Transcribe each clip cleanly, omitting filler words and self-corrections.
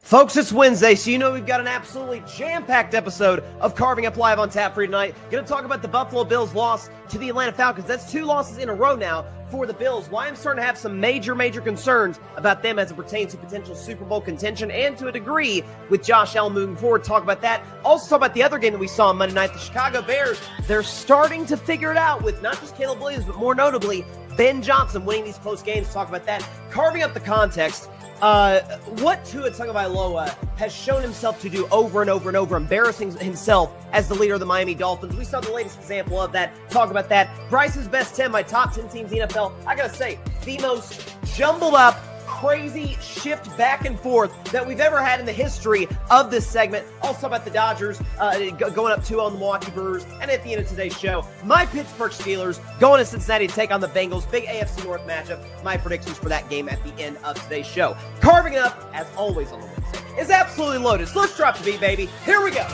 Folks, it's Wednesday, so you know we've got an absolutely jam-packed episode of Carving Up Live on tap for you tonight. Going to talk about the Buffalo Bills' loss to the Atlanta Falcons. That's 2 losses in a row now for the Bills. Why I'm starting to have some major concerns about them as it pertains to potential Super Bowl contention and to a degree with Josh Allen moving forward. Talk about that. Also talk about the other game that we saw on Monday night, the Chicago Bears. They're starting to figure it out with not just Caleb Williams, but more notably, Ben Johnson winning these close games. Talk about that. Carving up the context. What Tua Tagovailoa has shown himself to do over and over and over, embarrassing himself as the leader of the Miami Dolphins. We saw the latest example of that. Talk about that. Bryson's best 10, my top 10 teams in the NFL. I gotta say, the most jumbled up, crazy shift back and forth that we've ever had in the history of this segment. Also about the Dodgers going up 2-0 on the Milwaukee Brewers. And at the end of today's show, my Pittsburgh Steelers going to Cincinnati to take on the Bengals. Big AFC North matchup. My predictions for that game at the end of today's show. Carving it up, as always on the Wednesday, is absolutely loaded. So let's drop the beat, baby. Here we go.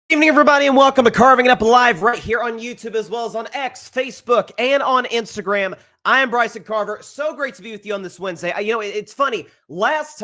Good evening, everybody, and welcome to Carving It Up Live right here on YouTube as well as on X, Facebook, and on Instagram. I am Bryson Carver. So great to be with you on this Wednesday. It's funny. Last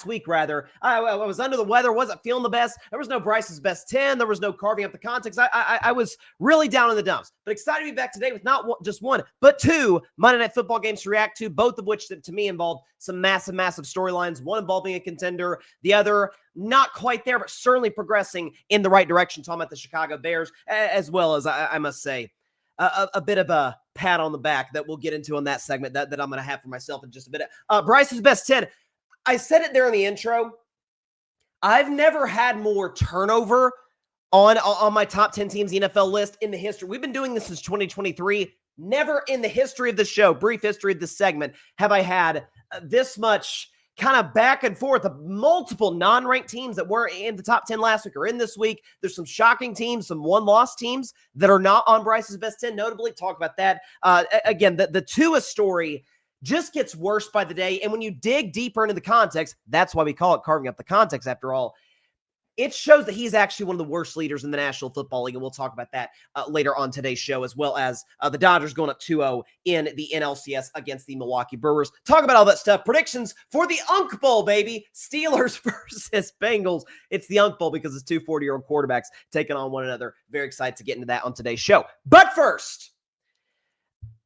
week, I was under the weather, wasn't feeling the best. There was no Bryson's Best 10. There was no Carving Up the Context. I was really down in the dumps. But excited to be back today with not just one, but 2 Monday Night Football games to react to, both of which, to me, involved some massive storylines, one involving a contender, the other not quite there, but certainly progressing in the right direction. Talking about the Chicago Bears, as well as, I must say, a bit of a pat on the back that we'll get into on that segment that I'm going to have for myself in just a bit. Bryce's Best 10. I said it there in the intro. I've never had more turnover on my top 10 teams NFL list in the history. We've been doing this since 2023. Never in the history of the show, brief history of this segment, have I had this much kind of back and forth of multiple non-ranked teams that were in the top 10 last week or in this week. There's some shocking teams, some one-loss teams that are not on Bryce's Best 10. Notably, talk about that. Again, the Tua story just gets worse by the day. And when you dig deeper into the context, that's why we call it Carving Up the Context after all. It shows that he's actually one of the worst leaders in the National Football League, and we'll talk about that later on today's show, as well as the Dodgers going up 2-0 in the NLCS against the Milwaukee Brewers. Talk about all that stuff. Predictions for the Unk Bowl, baby. Steelers versus Bengals. It's the Unk Bowl because it's 2 40-year-old quarterbacks taking on one another. Very excited to get into that on today's show. But first,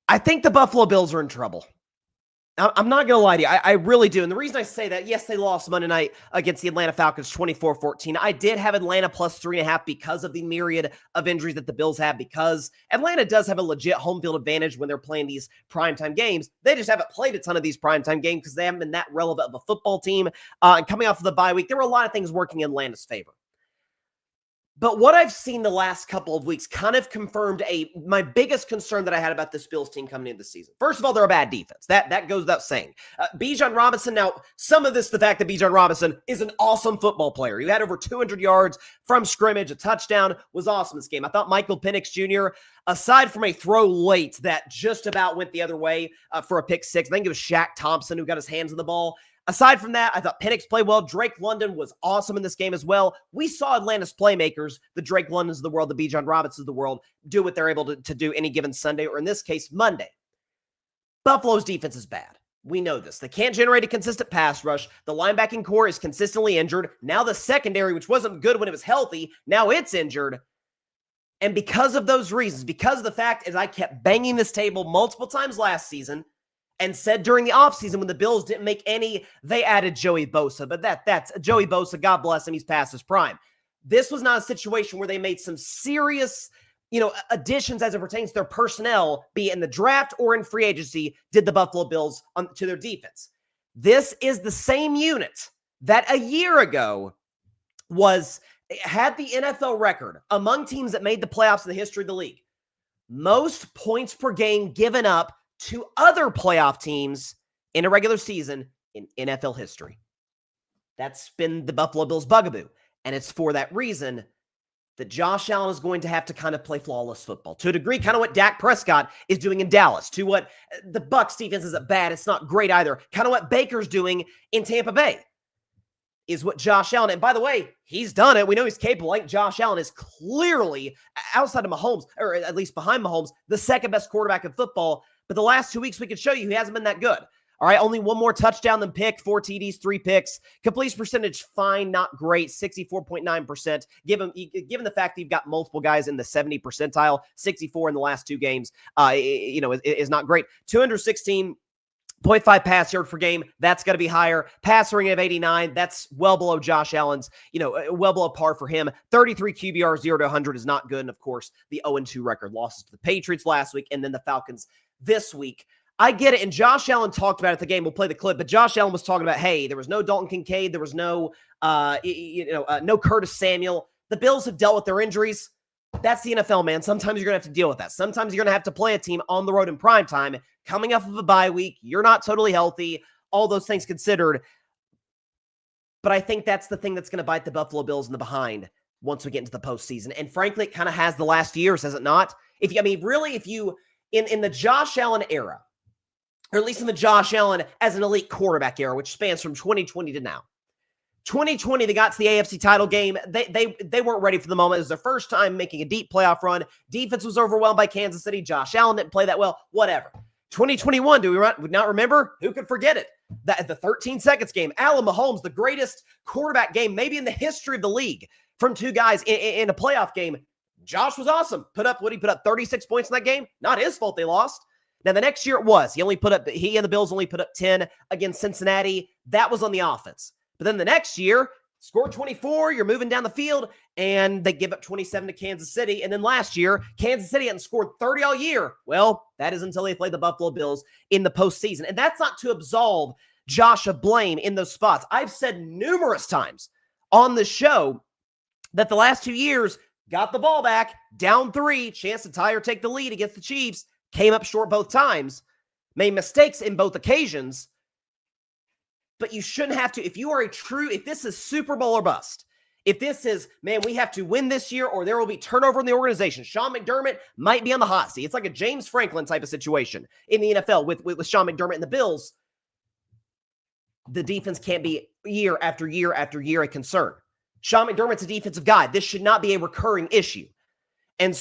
I think the Buffalo Bills are in trouble. I'm not going to lie to you. I really do. And the reason I say that, yes, they lost Monday night against the Atlanta Falcons 24-14. I did have Atlanta plus 3.5 because of the myriad of injuries that the Bills have, because Atlanta does have a legit home field advantage when they're playing these primetime games. They just haven't played a ton of these primetime games because they haven't been that relevant of a football team. And coming off of the bye week, there were a lot of things working in Atlanta's favor. But what I've seen the last couple of weeks kind of confirmed my biggest concern that I had about this Bills team coming into the season. First of all, they're a bad defense. That goes without saying. Bijan Robinson, now, some of this, the fact that Bijan Robinson is an awesome football player. He had over 200 yards from scrimmage. A touchdown was awesome this game. I thought Michael Penix Jr., aside from a throw late that just about went the other way for a pick six, I think it was Shaq Thompson who got his hands on the ball. Aside from that, I thought Penix played well. Drake London was awesome in this game as well. We saw Atlanta's playmakers, the Drake Londons of the world, the Bijan Robinsons of the world, do what they're able to do any given Sunday, or in this case, Monday. Buffalo's defense is bad. We know this. They can't generate a consistent pass rush. The linebacking core is consistently injured. Now the secondary, which wasn't good when it was healthy, now it's injured. And because of those reasons, because of the fact, as I kept banging this table multiple times last season, and said during the offseason when the Bills didn't make any, they added Joey Bosa. But that's Joey Bosa, God bless him, he's past his prime. This was not a situation where they made some serious, additions as it pertains to their personnel, be it in the draft or in free agency, did the Buffalo Bills to their defense. This is the same unit that a year ago had the NFL record among teams that made the playoffs in the history of the league. Most points per game given up to other playoff teams in a regular season in NFL history. That's been the Buffalo Bills' bugaboo. And it's for that reason that Josh Allen is going to have to kind of play flawless football. To a degree, kind of what Dak Prescott is doing in Dallas. To what the Bucs defense isn't bad. It's not great either. Kind of what Baker's doing in Tampa Bay. is what Josh Allen, and by the way, he's done it. We know he's capable. Like Josh Allen is clearly, outside of Mahomes, or at least behind Mahomes, the second best quarterback in football. But the last 2 weeks, we could show you he hasn't been that good. All right, only one more touchdown than pick, 4 TDs, 3 picks. Completion percentage, fine, not great, 64.9%. Given the fact that you've got multiple guys in the 70 percentile, 64 in the last 2 games, is not great. 216.5 pass yard per game. That's got to be higher. Passer rating of 89. That's well below Josh Allen's, well below par for him. 33 QBR, 0 to 100 is not good. And of course, the 0-2 record, losses to the Patriots last week and then the Falcons this week. I get it. And Josh Allen talked about it at the game. We'll play the clip. But Josh Allen was talking about, hey, there was no Dalton Kincaid. There was no Curtis Samuel. The Bills have dealt with their injuries. That's the NFL, man. Sometimes you're going to have to deal with that. Sometimes you're going to have to play a team on the road in primetime, coming off of a bye week. You're not totally healthy. All those things considered. But I think that's the thing that's going to bite the Buffalo Bills in the behind once we get into the postseason. And frankly, it kind of has the last years, has it not? In the Josh Allen era, or at least in the Josh Allen as an elite quarterback era, which spans from 2020 to now. 2020, they got to the AFC title game. They weren't ready for the moment. It was their first time making a deep playoff run. Defense was overwhelmed by Kansas City. Josh Allen didn't play that well. Whatever. 2021, do we not remember? Who could forget it? The 13 seconds game. Allen Mahomes, the greatest quarterback game maybe in the history of the league from 2 guys in a playoff game. Josh was awesome. He put up 36 points in that game. Not his fault they lost. Now, the next year it was. He and the Bills only put up 10 against Cincinnati. That was on the offense. But then the next year, scored 24, you're moving down the field, and they give up 27 to Kansas City. And then last year, Kansas City hadn't scored 30 all year. Well, that is until they played the Buffalo Bills in the postseason. And that's not to absolve Josh of blame in those spots. I've said numerous times on the show that the last 2 years, got the ball back, down 3, chance to tie or take the lead against the Chiefs, came up short both times, made mistakes in both occasions, but you shouldn't have to. If this is Super Bowl or bust, if this is, man, we have to win this year or there will be turnover in the organization, Sean McDermott might be on the hot seat. It's like a James Franklin type of situation in the NFL with Sean McDermott and the Bills. The defense can't be year after year after year a concern. Sean McDermott's a defensive guy. This should not be a recurring issue. And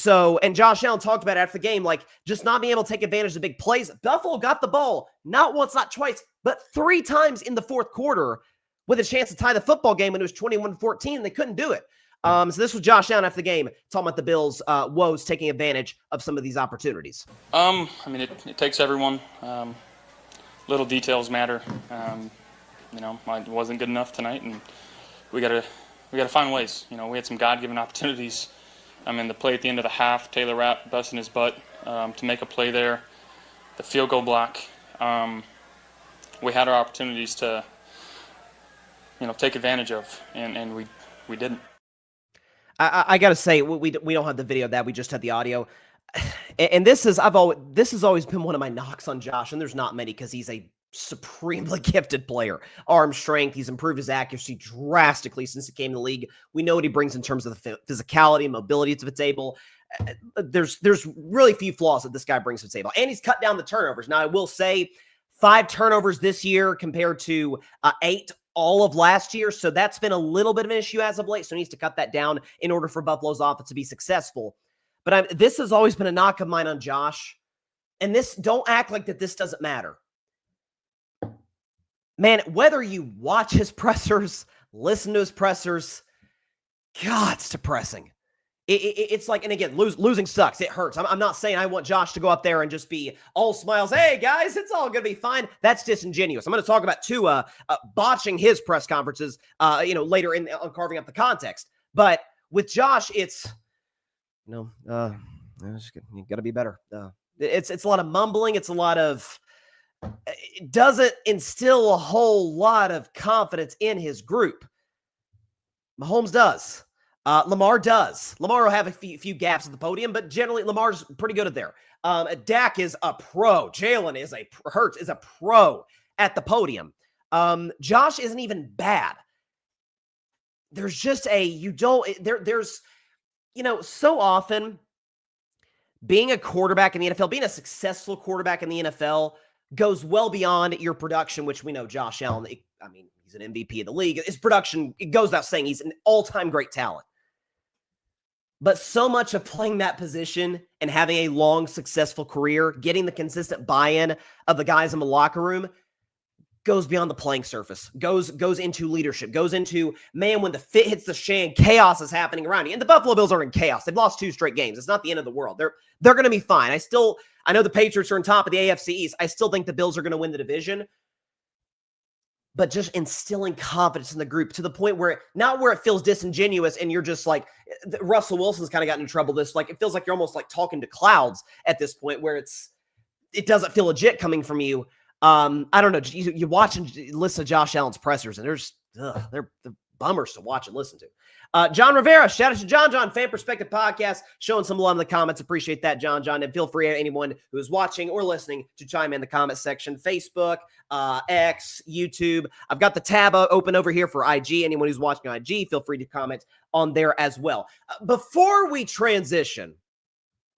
Josh Allen talked about it after the game, like just not being able to take advantage of big plays. Buffalo got the ball not once, not twice, but 3 times in the fourth quarter with a chance to tie the football game when it was 21-14, and they couldn't do it. So this was Josh Allen after the game talking about the Bills' woes taking advantage of some of these opportunities. It takes everyone. Little details matter. I wasn't good enough tonight, and we gotta find ways. We had some God-given opportunities. The play at the end of the half, Taylor Rapp busting his butt to make a play there. The field goal block. We had our opportunities to, take advantage of, and we didn't. I got to say, we don't have the video of that. We just had the audio. And this has always been one of my knocks on Josh, and there's not many because he's a supremely gifted player. Arm strength, he's improved his accuracy drastically since he came in the league. We know what he brings in terms of the physicality and mobility to the table. There's really few flaws that this guy brings to the table. And he's cut down the turnovers. Now, I will say 5 turnovers this year compared to 8 all of last year. So that's been a little bit of an issue as of late. So he needs to cut that down in order for Buffalo's offense to be successful. But this has always been a knock of mine on Josh. And don't act like that this doesn't matter. Man, whether you watch his pressers, listen to his pressers, God, it's depressing. It's like, and again, losing sucks. It hurts. I'm not saying I want Josh to go up there and just be all smiles. Hey, guys, it's all going to be fine. That's disingenuous. I'm going to talk about Tua botching his press conferences, later on carving up the context. But with Josh, it's, you got to be better. It's a lot of mumbling. It's a lot of, it doesn't instill a whole lot of confidence in his group. Mahomes does. Lamar does. Lamar will have a few gaps at the podium, but generally Lamar's pretty good at there. Dak is a pro. Jalen Hurts is a pro at the podium. Josh isn't even bad. There's just there's so often being a quarterback in the NFL, being a successful quarterback in the NFL goes well beyond your production, which we know Josh Allen I mean, he's an MVP of the league. His production, it goes without saying, he's an all-time great talent. But so much of playing that position and having a long, successful career, getting the consistent buy-in of the guys in the locker room goes beyond the playing surface, goes into leadership, goes into, man, when the fit hits the fan, chaos is happening around you. And the Buffalo Bills are in chaos. They've lost 2 straight games. It's not the end of the world. They're going to be fine. I know the Patriots are on top of the AFC East. I still think the Bills are going to win the division. But just instilling confidence in the group to the point where, not where it feels disingenuous and you're just like, Russell Wilson's kind of gotten in trouble. It feels like you're almost like talking to clouds at this point where it doesn't feel legit coming from you. I don't know. You watch and listen to Josh Allen's pressers and they're bummers to watch and listen to. John Rivera, shout out to John, Fan Perspective Podcast, showing some love in the comments. Appreciate that, John. And feel free, anyone who is watching or listening, to chime in the comment section. Facebook, X, YouTube. I've got the tab open over here for IG. Anyone who's watching IG, feel free to comment on there as well. Before we transition,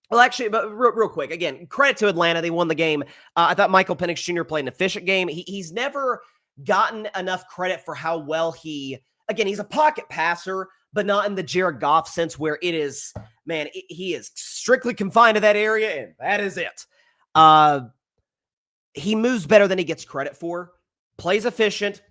well, actually, but real quick, again, credit to Atlanta. They won the game. I thought Michael Penix Jr. played an efficient game. He's never gotten enough credit for how well he's a pocket passer, but not in the Jared Goff sense where it is, man, he is strictly confined to that area, and that is it. He moves better than he gets credit for. Plays efficient.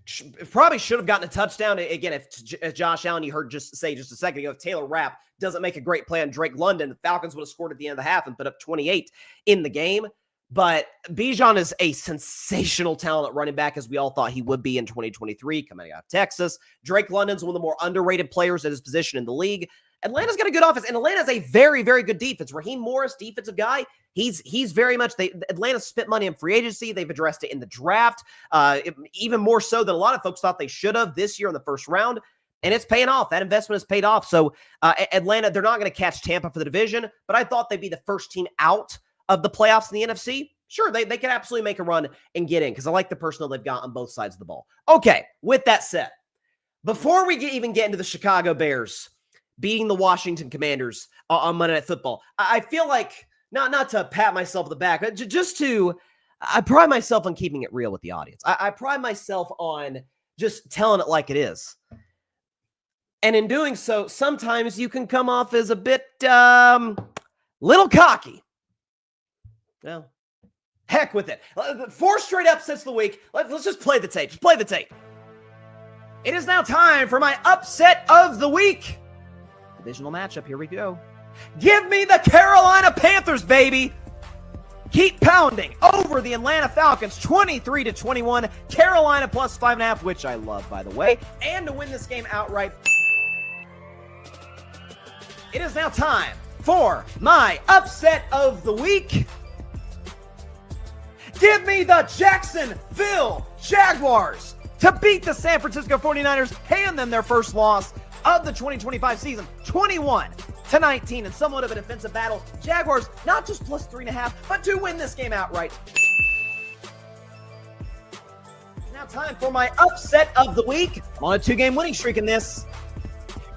Probably should have gotten a touchdown. Again, if Josh Allen, you heard just a second ago, if Taylor Rapp doesn't make a great play on Drake London, the Falcons would have scored at the end of the half and put up 28 in the game. But Bijan is a sensational talent at running back, as we all thought he would be in 2023, coming out of Texas. Drake London's one of the more underrated players at his position in the league. Atlanta's got a good offense, and Atlanta's a very, very good defense. Raheem Morris, defensive guy, he's very much, Atlanta spent money in free agency. They've addressed it in the draft, even more so than a lot of folks thought they should have this year in the first round, and it's paying off. That investment has paid off. So Atlanta, they're not going to catch Tampa for the division, but I thought they'd be the first team out of the playoffs in the NFC. Sure, they can absolutely make a run and get in because I like the personnel they've got on both sides of the ball. Okay, with that said, before we even get into the Chicago Bears beating the Washington Commanders on Monday Night Football, I feel like, not to pat myself on the back, but I pride myself on keeping it real with the audience. I pride myself on just telling it like it is. And in doing so, sometimes you can come off as a bit little cocky. Well, heck with it. 4 straight upsets of the week. Let's just play the tape. Just play the tape. It is now time for my upset of the week. Divisional matchup. Here we go. Give me the Carolina Panthers, baby. Keep pounding over the Atlanta Falcons, 23-21. Carolina plus 5.5, which I love, by the way. And to win this game outright. It is now time for my upset of the week. Give me the Jacksonville Jaguars to beat the San Francisco 49ers, hand them their first loss of the 2025 season, 21-19, in somewhat of a defensive battle. Jaguars not just plus 3.5, but to win this game outright. It's now time for my upset of the week. I'm on a 2-game winning streak in this.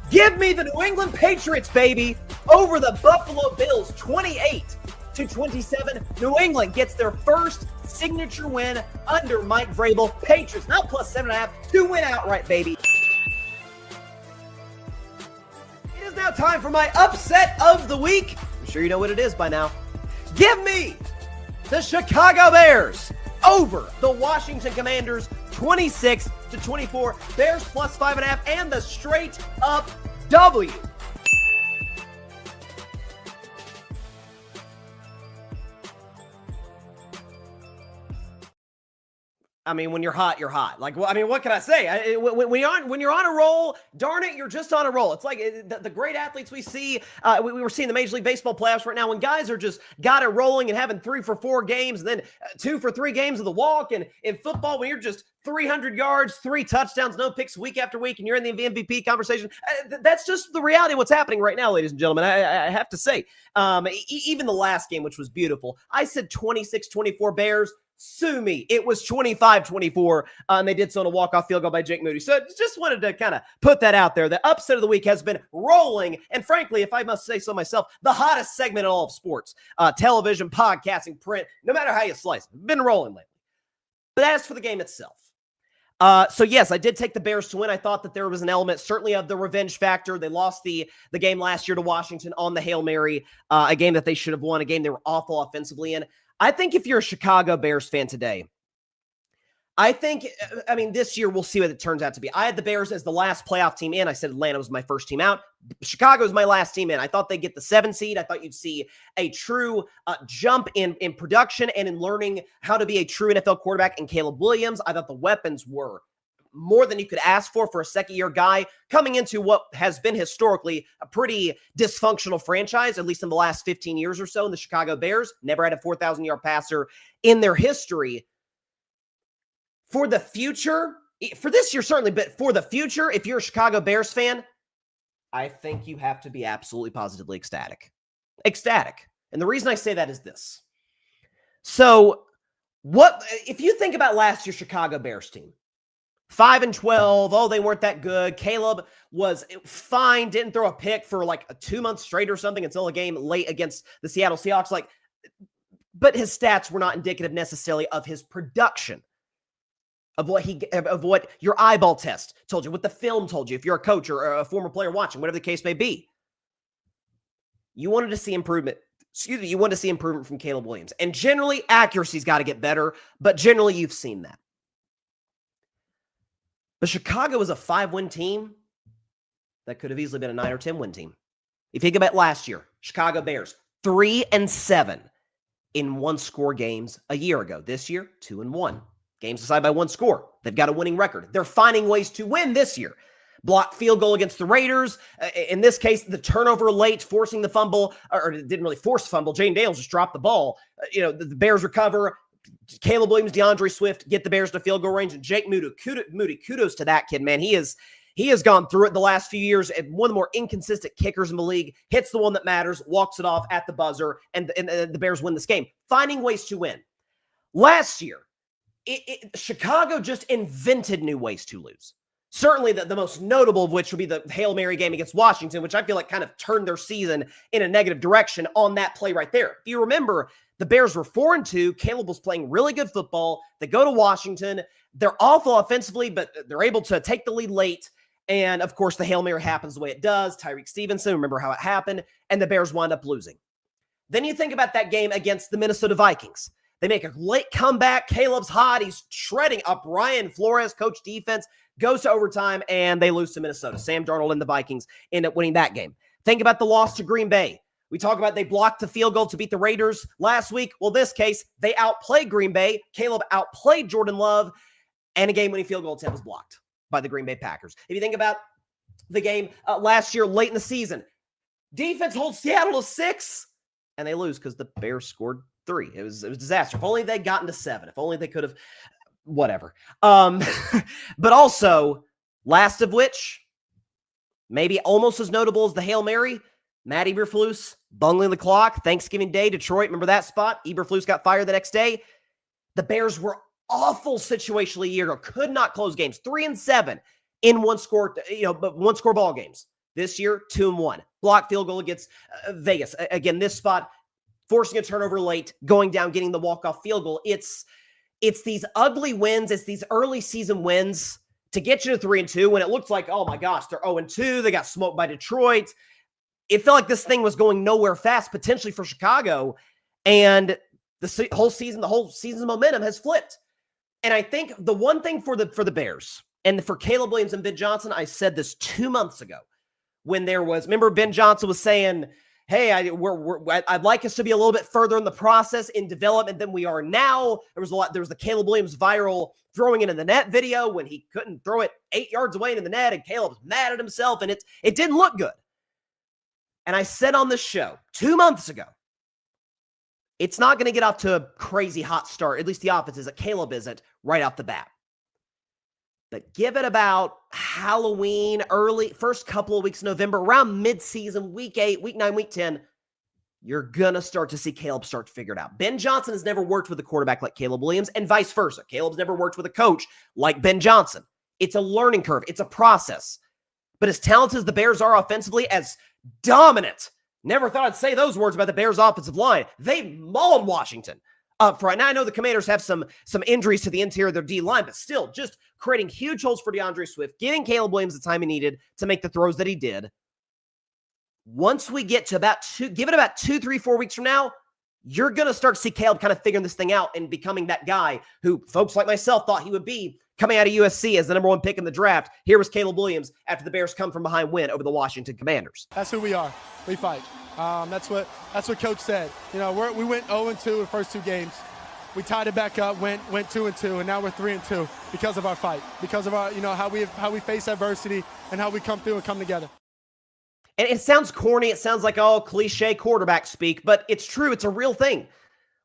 Give me the New England Patriots, baby, over the Buffalo Bills, 28-27. New England gets their first signature win under Mike Vrabel. Patriots now plus 7.5 to win outright, baby. It is now time for my upset of the week. I'm sure you know what it is by now. Give me the Chicago Bears over the Washington Commanders, 26-24. Bears plus 5.5 and the straight up W. I mean, when you're hot, you're hot. Like, well, I mean, what can I say? When you're on a roll, darn it, you're just on a roll. It's like the great athletes we see. We were seeing the Major League Baseball playoffs right now when guys are just got it rolling and having 3 for 4 games and then 2 for 3 games of the walk. And in football, when you're just 300 yards, 3 touchdowns, no picks week after week, and you're in the MVP conversation, that's just the reality of what's happening right now, ladies and gentlemen. I have to say, even the last game, which was beautiful, I said 26-24 Bears. Sue me. It was 25-24, and they did so on a walk-off field goal by Jake Moody. So just wanted to kind of put that out there. The upset of the week has been rolling, and frankly, if I must say so myself, the hottest segment in all of sports. Television, podcasting, print, no matter how you slice it, been rolling lately. But as for the game itself, So yes, I did take the Bears to win. I thought that there was an element certainly of the revenge factor. They lost the game last year to Washington on the Hail Mary, a game that they should have won, a game they were awful offensively in. I think if you're a Chicago Bears fan today, this year we'll see what it turns out to be. I had the Bears as the last playoff team in. I said Atlanta was my first team out. Chicago is my last team in. I thought they'd get the 7 seed. I thought you'd see a true jump in production and in learning how to be a true NFL quarterback in Caleb Williams. I thought the weapons were more than you could ask for a second-year guy coming into what has been historically a pretty dysfunctional franchise, at least in the last 15 years or so. In the Chicago Bears, never had a 4,000-yard passer in their history. For the future, for this year certainly, but for the future, if you're a Chicago Bears fan, I think you have to be absolutely positively ecstatic. Ecstatic. And the reason I say that is this. So, if you think about last year's Chicago Bears team, 5-12, oh, they weren't that good. Caleb was fine, didn't throw a pick for like 2 months straight or something until a game late against the Seattle Seahawks. But his stats were not indicative necessarily of his production. Of what your eyeball test told you, what the film told you, if you're a coach or a former player watching, whatever the case may be. You wanted to see improvement. You wanted to see improvement from Caleb Williams. And generally, accuracy's got to get better, but generally you've seen that. But Chicago was a 5-win team that could have easily been a 9 or 10-win team. If you think about last year, Chicago Bears, 3-7 in one-score games a year ago. This year, 2-1. Games decided by one score. They've got a winning record. They're finding ways to win this year. Blocked field goal against the Raiders. In this case, the turnover late, forcing the fumble, or didn't really force the fumble. Jane Daniels just dropped the ball. The Bears recover. Caleb Williams, DeAndre Swift get the Bears to field goal range. And Jake Moody, kudos to that kid, man. He has gone through it the last few years. And one of the more inconsistent kickers in the league. Hits the one that matters, walks it off at the buzzer, and the Bears win this game. Finding ways to win. Last year, Chicago just invented new ways to lose. Certainly the most notable of which would be the Hail Mary game against Washington, which I feel like kind of turned their season in a negative direction on that play right there. If you remember, the Bears were 4-2. Caleb was playing really good football. They go to Washington. They're awful offensively, but they're able to take the lead late. And, of course, the Hail Mary happens the way it does. Tyreek Stevenson, remember how it happened, and the Bears wind up losing. Then you think about that game against the Minnesota Vikings. They make a late comeback. Caleb's hot. He's shredding up Brian Flores, coach defense, goes to overtime, and they lose to Minnesota. Sam Darnold and the Vikings end up winning that game. Think about the loss to Green Bay. We talk about they blocked the field goal to beat the Raiders last week. Well, this case, they outplayed Green Bay. Caleb outplayed Jordan Love, and a game-winning field goal attempt was blocked by the Green Bay Packers. If you think about the game last year, late in the season, defense holds Seattle to 6, and they lose because the Bears scored 3. It was a disaster. If only they'd gotten to 7. If only they could have, whatever. But also, last of which, maybe almost as notable as the Hail Mary, Matt Eberflus bungling the clock. Thanksgiving Day, Detroit. Remember that spot? Eberflus got fired the next day. The Bears were awful situationally a year ago. Could not close games. 3-7 in one-score ball games. This year, 2-1. Blocked field goal against Vegas. Again, this spot, forcing a turnover late, going down, getting the walk-off field goal. It's these ugly wins. It's these early season wins to get you to 3-2 when it looks like, oh my gosh, they're 0-2. They got smoked by Detroit. It felt like this thing was going nowhere fast, potentially for Chicago. And the whole season's momentum has flipped. And I think the one thing for the Bears and for Caleb Williams and Ben Johnson, I said this 2 months ago when remember Ben Johnson was saying, hey, I'd like us to be a little bit further in the process in development than we are now. There was the Caleb Williams viral throwing it in the net video when he couldn't throw it 8 yards away into the net, and Caleb was mad at himself, and it didn't look good. And I said on this show 2 months ago, it's not going to get off to a crazy hot start, at least the offense isn't. Caleb isn't right off the bat. But give it about Halloween, first couple of weeks in November, around mid-season, week 8, week 9, week 10, you're going to start to see Caleb start to figure it out. Ben Johnson has never worked with a quarterback like Caleb Williams, and vice versa. Caleb's never worked with a coach like Ben Johnson. It's a learning curve. It's a process. But as talented as the Bears are offensively, as dominant, never thought I'd say those words about the Bears offensive line, they mauled Washington. up front. Now, I know the Commanders have some injuries to the interior of their D-line, but still just creating huge holes for DeAndre Swift, giving Caleb Williams the time he needed to make the throws that he did. Once we get to about 2, 3, 4 weeks from now, you're going to start to see Caleb kind of figuring this thing out and becoming that guy who folks like myself thought he would be coming out of USC as the number 1 pick in the draft. Here was Caleb Williams after the Bears come from behind win over the Washington Commanders. That's who we are. We fight. That's what Coach said. You know, we went 0-2 the first 2 games. We tied it back up, went 2-2, and now we're 3-2 because of our fight, because of our, you know, how we face adversity and how we come through and come together. And it sounds corny. It sounds like all cliche quarterback speak, but it's true. It's a real thing.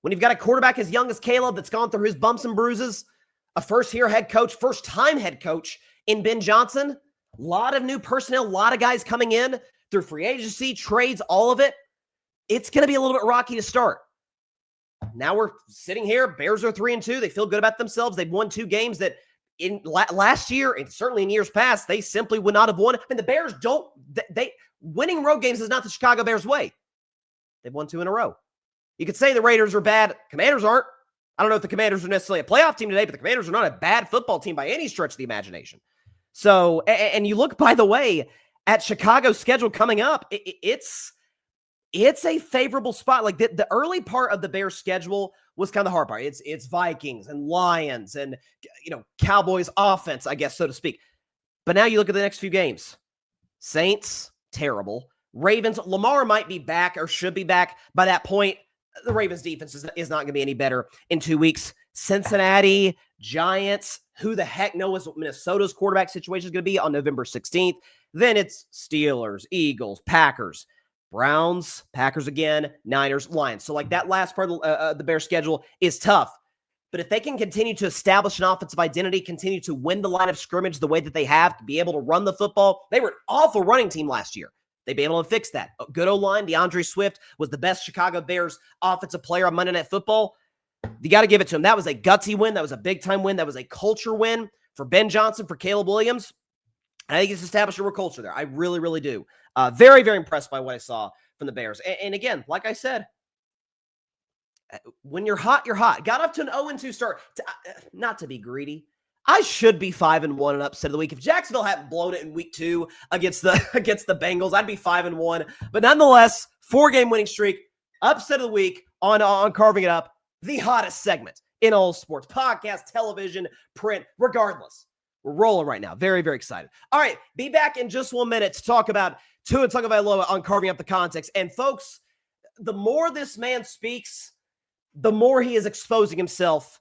When you've got a quarterback as young as Caleb that's gone through his bumps and bruises, a first-time head coach in Ben Johnson, a lot of new personnel, a lot of guys coming in through free agency, trades, all of it, it's going to be a little bit rocky to start. Now we're sitting here. Bears are 3-2. They feel good about themselves. They've won 2 games that in last year and certainly in years past, they simply would not have won. I mean, the Bears winning road games is not the Chicago Bears way. They've won 2 in a row. You could say the Raiders are bad. Commanders aren't. I don't know if the Commanders are necessarily a playoff team today, but the Commanders are not a bad football team by any stretch of the imagination. So, and you look, by the way, at Chicago's schedule coming up, it's a favorable spot. Like the early part of the Bears schedule was kind of the hard part. It's Vikings and Lions and, you know, Cowboys offense, I guess, so to speak. But now you look at the next few games. Saints, terrible. Ravens, Lamar might be back or should be back by that point. The Ravens defense is not going to be any better in 2 weeks. Cincinnati, Giants, who the heck knows what Minnesota's quarterback situation is going to be on November 16th. Then it's Steelers, Eagles, Packers, Browns, Packers again, Niners, Lions. So like that last part of the Bears schedule is tough. But if they can continue to establish an offensive identity, continue to win the line of scrimmage the way that they have, be able to run the football, they were an awful running team last year. They'd be able to fix that. A good O-line, DeAndre Swift was the best Chicago Bears offensive player on Monday Night Football. You got to give it to him. That was a gutsy win. That was a big-time win. That was a culture win for Ben Johnson, for Caleb Williams. I think it's established a real culture there. I really, really do. Very, very impressed by what I saw from the Bears. And again, like I said, when you're hot, you're hot. Got up to an 0-2 start. Not to be greedy, I should be 5-1 and upset of the week. If Jacksonville hadn't blown it in week 2 against the Bengals, I'd be 5-1. But nonetheless, 4-game winning streak, upset of the week on Carving It Up, the hottest segment in all sports, podcast, television, print, regardless. We're rolling right now. Very, very excited. All right, be back in just 1 minute to talk about Tua Tagovailoa on Carving Up the Context. And folks, the more this man speaks, the more he is exposing himself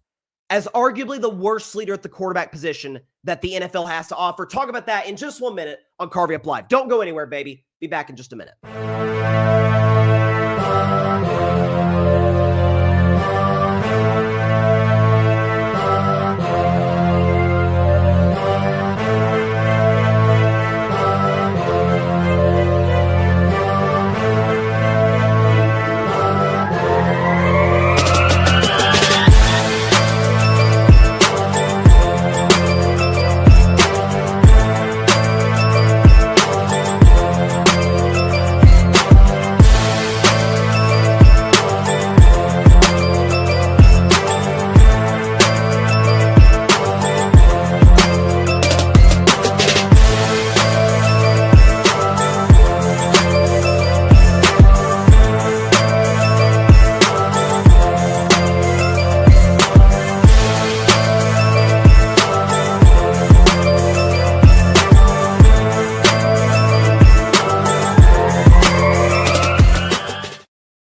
as arguably the worst leader at the quarterback position that the NFL has to offer. Talk about that in just 1 minute on Carving Up Live. Don't go anywhere, baby. Be back in just a minute.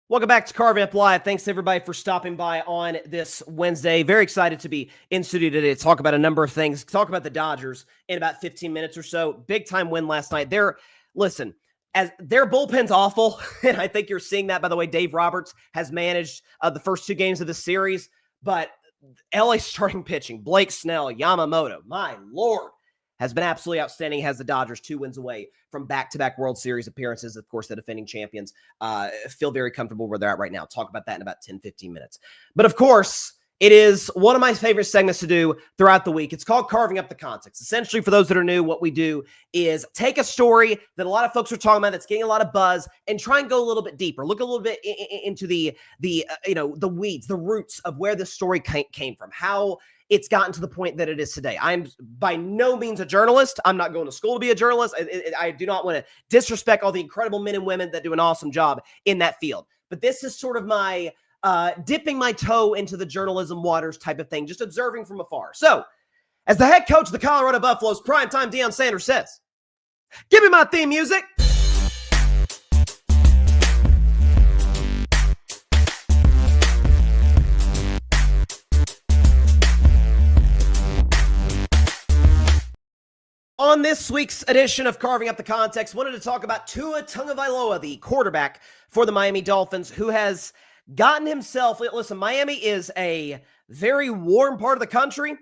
Welcome back to Carving Up Live. Thanks everybody for stopping by on this Wednesday. Very excited to be in studio today to talk about a number of things. Talk about the Dodgers in about 15 minutes or so. Big time win last night. Listen, as their bullpen's awful, and I think you're seeing that by the way Dave Roberts has managed the first 2 games of the series. But LA starting pitching, Blake Snell, Yamamoto, my Lord, has been absolutely outstanding. Has the Dodgers 2 wins away from back-to-back World Series appearances. Of course, the defending champions feel very comfortable where they're at right now. Talk about that in about 10, 15 minutes. But of course, It is one of my favorite segments to do throughout the week. It's called Carving Up the Context. Essentially, for those that are new, what we do is take a story that a lot of folks are talking about that's getting a lot of buzz and try and go a little bit deeper. Look a little bit into the weeds, the roots of where the story came from, how it's gotten to the point that it is today. I'm by no means a journalist. I'm not going to school to be a journalist. I do not want to disrespect all the incredible men and women that do an awesome job in that field. But this is sort of my dipping my toe into the journalism waters type of thing, just observing from afar. So, as the head coach of the Colorado Buffaloes, primetime Deion Sanders says, "Give me my theme music." On this week's edition of Carving Up the Context, wanted to talk about Tua Tagovailoa, the quarterback for the Miami Dolphins, who has gotten himself, listen, Miami is a very warm part of the country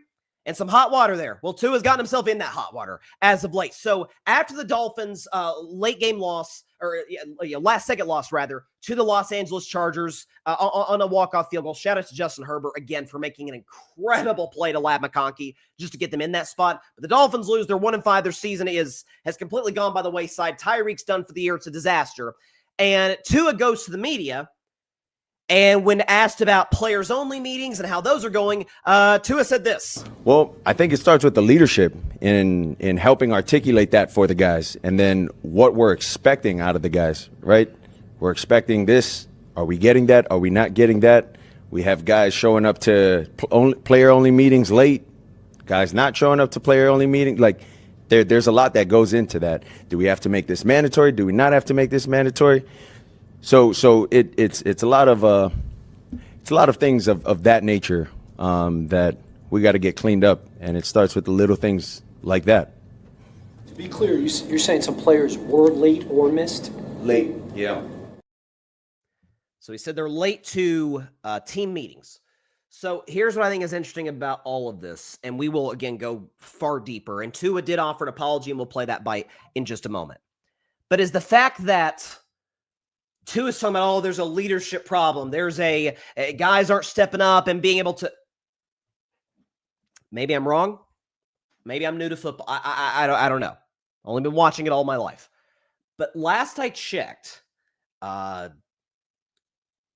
and some hot water there. Well, Tua's gotten himself in that hot water as of late. So after the Dolphins' late game loss, or last second loss rather, to the Los Angeles Chargers on a walk-off field goal. Shout out to Justin Herbert again for making an incredible play to Ladd McConkey just to get them in that spot. But the Dolphins lose. They're 1-5. Their season has completely gone by the wayside. Tyreek's done for the year. It's a disaster. And Tua goes to the media. And when asked about players-only meetings and how those are going, Tua said this. Well, I think it starts with the leadership in helping articulate that for the guys, and then what we're expecting out of the guys, right? We're expecting this. Are we getting that? Are we not getting that? We have guys showing up to player-only meetings late, guys not showing up to player-only meetings. Like, there's a lot that goes into that. Do we have to make this mandatory? Do we not have to make this mandatory? So it's a lot of things of that nature that we got to get cleaned up, and it starts with the little things like that. To be clear, you're saying some players were late or missed? Late, yeah. So he said they're late to team meetings. So here's what I think is interesting about all of this, and we will again go far deeper. And Tua did offer an apology, and we'll play that bite in just a moment. But is the fact that Tua is talking about, oh, there's a leadership problem. There's a guys aren't stepping up and being able to. Maybe I'm wrong. Maybe I'm new to football. I don't know. Only been watching it all my life. But last I checked,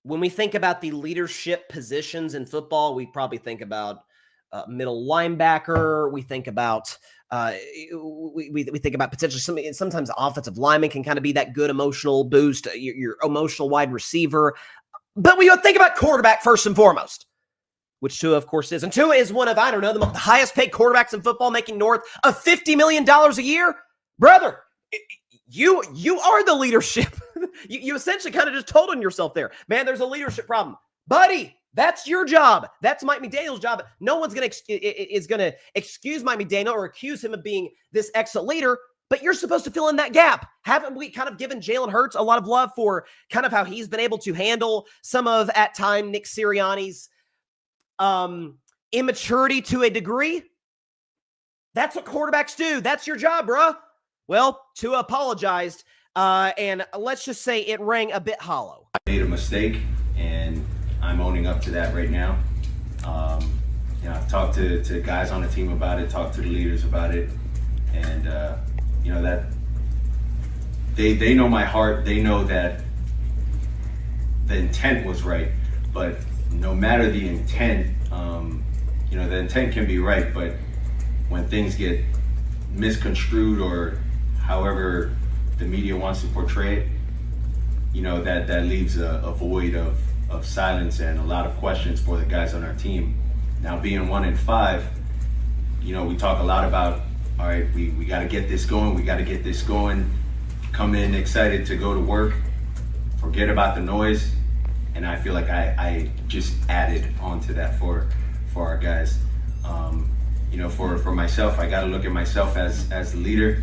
when we think about the leadership positions in football, we probably think about middle linebacker. We think about we think about potentially sometimes offensive lineman can kind of be that good emotional boost, your emotional wide receiver. But we think about quarterback first and foremost, which Tua, of course, is. And Tua is one of, I don't know, the highest paid quarterbacks in football, making north of $50 million a year. Brother, you are the leadership. you essentially kind of just told on yourself there. Man, there's a leadership problem. Buddy, that's your job. That's Mike McDaniel's job. No one's going to excuse Mike McDaniel or accuse him of being this excellent leader, but you're supposed to fill in that gap. Haven't we kind of given Jalen Hurts a lot of love for kind of how he's been able to handle some of, at time, Nick Sirianni's immaturity to a degree? That's what quarterbacks do. That's your job, bruh. Well, Tua apologized, and let's just say it rang a bit hollow. I made a mistake, and I'm owning up to that right now. I've talked to guys on the team about it, talked to the leaders about it, and that they know my heart. They know that the intent was right, but no matter the intent, the intent can be right, but when things get misconstrued or however the media wants to portray it, that leaves a void of silence and a lot of questions for the guys on our team. Now, being 1-5, we talk a lot about, all right, we got to get this going. We got to get this going. Come in excited to go to work. Forget about the noise. And I feel like I just added onto that for our guys. For myself, I got to look at myself as the leader,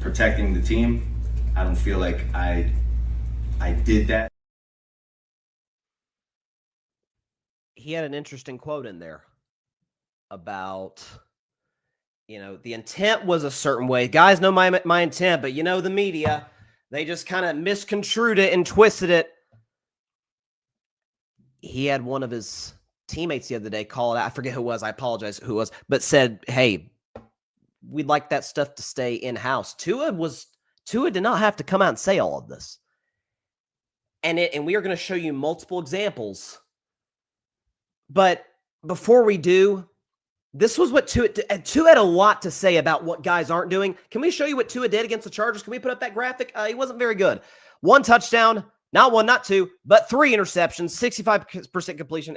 protecting the team. I don't feel like I did that. He had an interesting quote in there about, the intent was a certain way. Guys know my intent, but the media, they just kind of misconstrued it and twisted it. He had one of his teammates the other day called out. I forget who it was. I apologize who it was, but said, hey, we'd like that stuff to stay in-house. Tua did not have to come out and say all of this. And we are going to show you multiple examples. But before we do, this was what Tua had a lot to say about what guys aren't doing. Can we show you what Tua did against the Chargers? Can we put up that graphic? He wasn't very good. 1 touchdown, not 1, not 2, but 3 interceptions, 65% completion,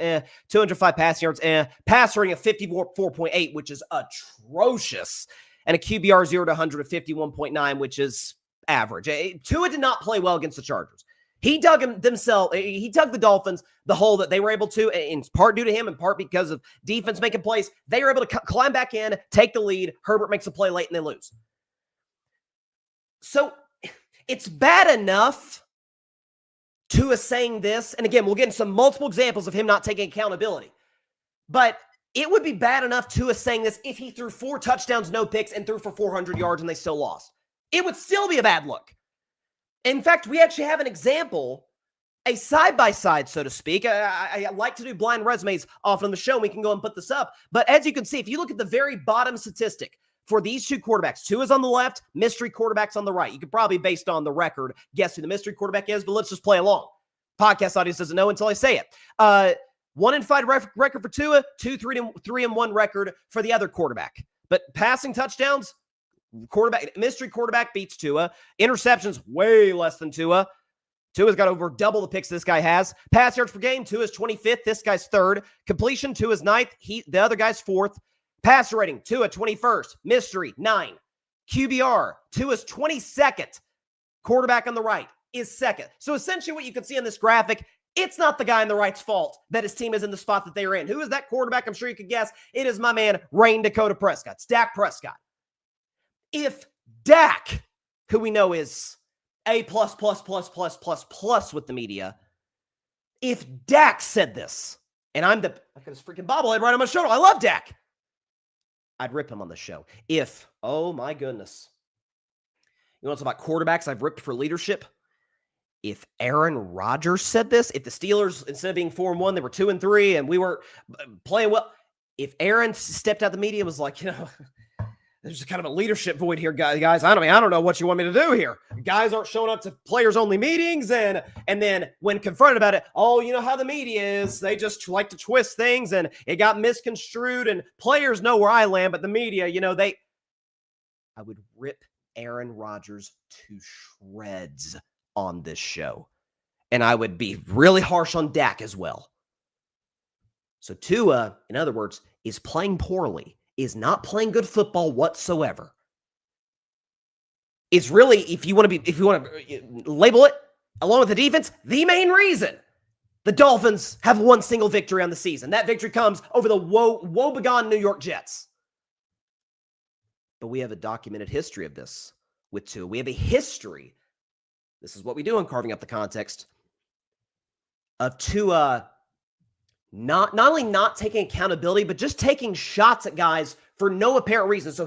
205 passing yards, passer rating of 54.8, which is atrocious, and a QBR 0 to 100 of 51.9, which is average. Tua did not play well against the Chargers. He dug the Dolphins the hole that they were able to, in part due to him, in part because of defense making plays. They were able to climb back in, take the lead. Herbert makes a play late, and they lose. So it's bad enough Tua saying this, and again, we'll get into some multiple examples of him not taking accountability. But it would be bad enough Tua saying this if he threw 4 touchdowns, no picks, and threw for 400 yards, and they still lost. It would still be a bad look. In fact, we actually have an example, a side-by-side, so to speak. I like to do blind resumes often on the show. We can go and put this up. But as you can see, if you look at the very bottom statistic for these two quarterbacks, Tua's on the left, mystery quarterback's on the right. You could probably, based on the record, guess who the mystery quarterback is, but let's just play along. Podcast audience doesn't know until I say it. 1-5 record for Tua, 2-3-1 record for the other quarterback. But passing touchdowns, mystery quarterback beats Tua. Interceptions, way less than Tua. Tua's got over double the picks this guy has. Pass yards per game, Tua's 25th. This guy's 3rd. Completion, Tua's 9th. The other guy's 4th. Passer rating, Tua 21st. Mystery, 9. QBR, Tua's 22nd. Quarterback on the right is 2nd. So essentially what you can see on this graphic, it's not the guy on the right's fault that his team is in the spot that they are in. Who is that quarterback? I'm sure you could guess. It is my man, Rain Dakota Prescott. It's Dak Prescott. If Dak, who we know is A+++++ with the media, if Dak said this, and I've got this freaking bobblehead right on my shoulder. I love Dak. I'd rip him on the show. Oh my goodness. You want to talk about quarterbacks I've ripped for leadership? If Aaron Rodgers said this, if the Steelers, instead of being 4-1, they were 2-3, and we were playing well, if Aaron stepped out the media and was like, there's kind of a leadership void here, guys. I don't know what you want me to do here. Guys aren't showing up to players-only meetings, and then when confronted about it, you know how the media is. They just like to twist things, and it got misconstrued, and players know where I land, but the media, I would rip Aaron Rodgers to shreds on this show, and I would be really harsh on Dak as well. So Tua, in other words, is playing poorly, is not playing good football whatsoever. Is really, if you want to label it, along with the defense, the main reason the Dolphins have one single victory on the season. That victory comes over the woebegone New York Jets. But we have a documented history of this with Tua. We have a history. This is what we do in Carving Up the Context of Tua not only not taking accountability, but just taking shots at guys for no apparent reason. So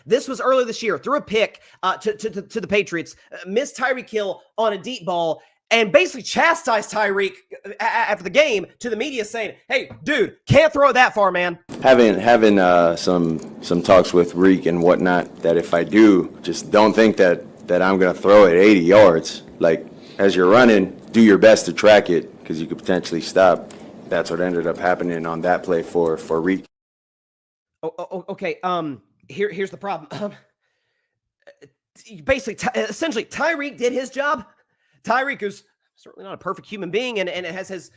this was earlier this year, threw a pick to the Patriots, missed Tyreek Hill on a deep ball, and basically chastised Tyreek after the game to the media saying, hey, dude, can't throw it that far, man. Having some talks with Reek and whatnot, that if I do, just don't think that I'm going to throw it 80 yards. Like, as you're running, do your best to track it because you could potentially stop. That's what ended up happening on that play for Reek. Okay. Here's the problem. Essentially, Tyreek did his job. Tyreek is certainly not a perfect human being and has his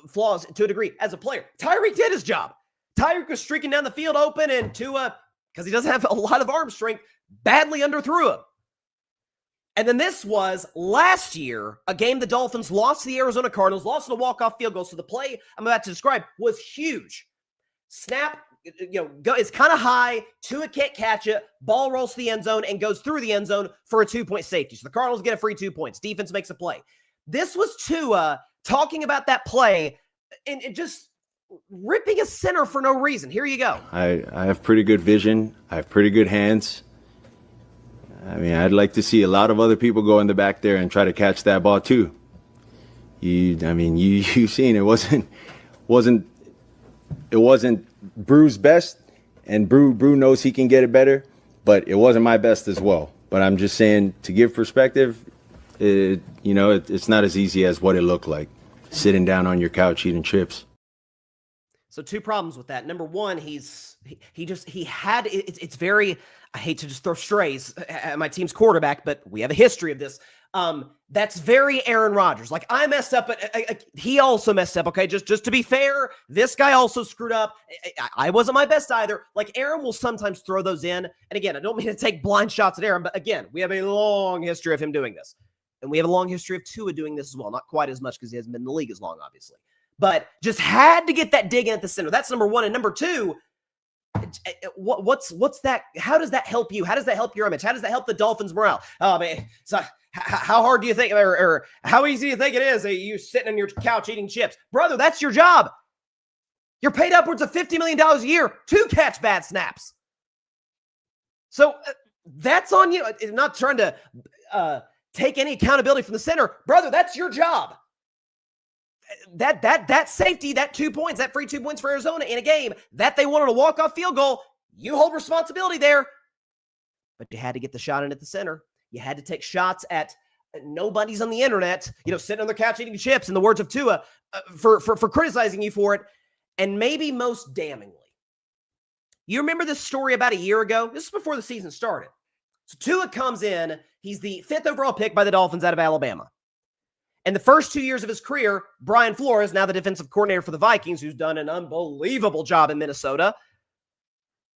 flaws to a degree as a player. Tyreek did his job. Tyreek was streaking down the field open, and Tua, because he doesn't have a lot of arm strength, badly underthrew him. And then this was last year, a game the Dolphins lost to the Arizona Cardinals, lost in a walk-off field goal. So the play I'm about to describe was huge. Snap, it's kind of high. Tua can't catch it. Ball rolls to the end zone and goes through the end zone for a 2-point safety. So the Cardinals get a free 2 points. Defense makes a play. This was Tua talking about that play and just ripping a center for no reason. Here you go. I have pretty good vision. I have pretty good hands. I mean, I'd like to see a lot of other people go in the back there and try to catch that ball too. You've seen it wasn't it wasn't Brew's best, and Brew knows he can get it better, but it wasn't my best as well. But I'm just saying, to give perspective, it's not as easy as what it looked like, sitting down on your couch eating chips. So two problems with that. Number one, it's very, I hate to just throw strays at my team's quarterback, but we have a history of this. That's very Aaron Rodgers. Like, I messed up, but he also messed up. Okay. Just to be fair, this guy also screwed up. I wasn't my best either. Like, Aaron will sometimes throw those in. And again, I don't mean to take blind shots at Aaron, but again, we have a long history of him doing this. And we have a long history of Tua doing this as well. Not quite as much because he hasn't been in the league as long, obviously. But just had to get that dig in at the center. That's number one. And number two, what's that? How does that help you? How does that help your image? How does that help the Dolphins' morale? Oh, man. So how hard do you think, or how easy do you think it is that you sitting on your couch eating chips? Brother, that's your job. You're paid upwards of $50 million a year to catch bad snaps. So that's on you. I'm not trying to take any accountability from the center. Brother, that's your job. That safety, that 2 points, that free 2 points for Arizona in a game that they wanted a walk-off field goal, you hold responsibility there. But you had to get the shot in at the center. You had to take shots at nobody's on the internet, sitting on their couch eating chips, in the words of Tua, for criticizing you for it. And maybe most damningly, you remember this story about a year ago? This is before the season started. So Tua comes in. He's the 5th overall pick by the Dolphins out of Alabama. And the first 2 years of his career, Brian Flores, now the defensive coordinator for the Vikings, who's done an unbelievable job in Minnesota,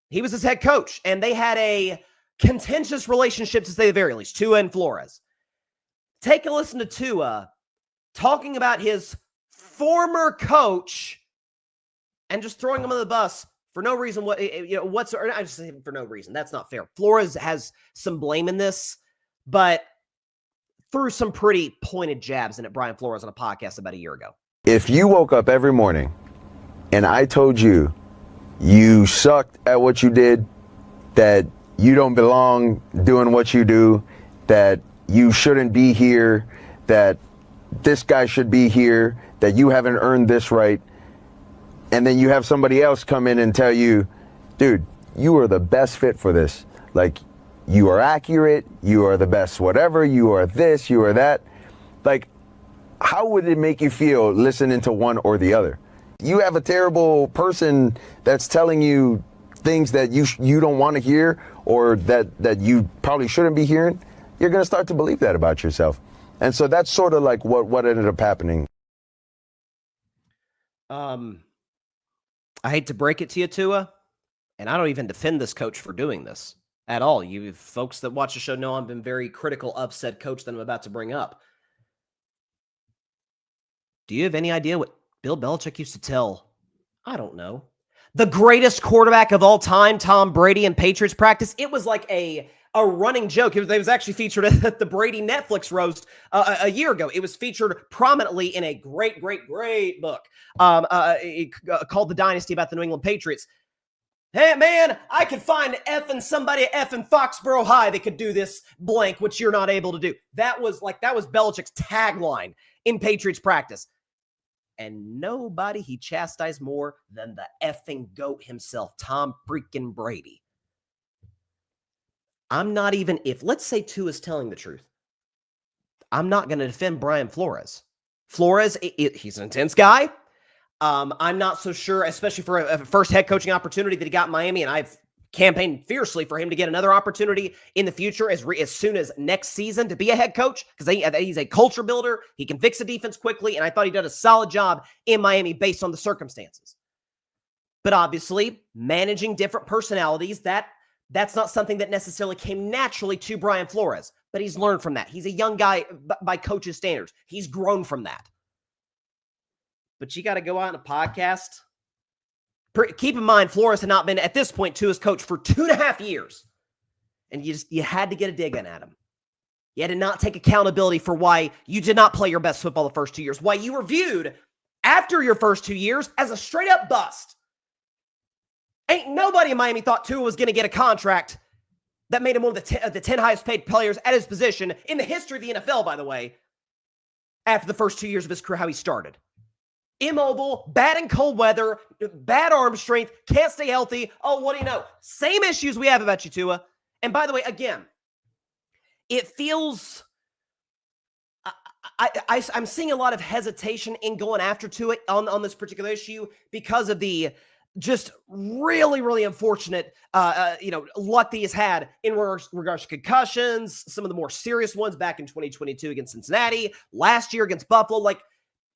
he was his head coach. And they had a contentious relationship, to say the very least, Tua and Flores. Take a listen to Tua talking about his former coach and just throwing him on the bus for no reason. I just say for no reason. That's not fair. Flores has some blame in this, but threw some pretty pointed jabs in at Brian Flores on a podcast about a year ago. If you woke up every morning and I told you you sucked at what you did, that you don't belong doing what you do, that you shouldn't be here, that this guy should be here, that you haven't earned this right, and then you have somebody else come in and tell you, dude, you are the best fit for this. Like, you are accurate, you are the best whatever, you are this, you are that. Like, how would it make you feel listening to one or the other? You have a terrible person that's telling you things that you don't want to hear, or that you probably shouldn't be hearing. You're going to start to believe that about yourself. And so that's sort of like what ended up happening. I hate to break it to you, Tua, and I don't even defend this coach for doing this at all. You folks that watch the show know I've been very critical of said coach that I'm about to bring up. Do you have any idea what Bill Belichick used to tell, I don't know, the greatest quarterback of all time, Tom Brady, in Patriots practice? It was like a running joke. It was actually featured at the Brady Netflix roast a year ago. It was featured prominently in a great book called The Dynasty, about the New England Patriots. Hey, man, I could find somebody at Foxborough High that could do this blank, which you're not able to do. That was Belichick's tagline in Patriots practice. And nobody he chastised more than the effing GOAT himself, Tom freaking Brady. I'm not even, let's say Tua is telling the truth, I'm not going to defend Brian Flores. Flores, he's an intense guy. I'm not so sure, especially for a first head coaching opportunity that he got in Miami, and I've campaigned fiercely for him to get another opportunity in the future as soon as next season to be a head coach, because he's a culture builder. He can fix a defense quickly, and I thought he did a solid job in Miami based on the circumstances. But obviously, managing different personalities, that's not something that necessarily came naturally to Brian Flores, but he's learned from that. He's a young guy by coach's standards. He's grown from that. But you got to go out on a podcast. Keep in mind, Flores had not been, at this point, to his coach for 2.5 years. And you had to get a dig in at him. You had to not take accountability for why you did not play your best football the first 2 years. Why you were viewed, after your first 2 years, as a straight-up bust. Ain't nobody in Miami thought Tua was going to get a contract that made him one of the 10 highest-paid players at his position in the history of the NFL, by the way, after the first 2 years of his career, how he started. immobile, bad in cold weather, bad arm strength, can't stay healthy. Oh, what do you know? Same issues we have about you, Tua. And by the way, again, it feels I'm seeing a lot of hesitation in going after Tua on this particular issue because of the just really, really unfortunate, luck that he's had in regards to concussions, some of the more serious ones back in 2022 against Cincinnati, last year against Buffalo. Like,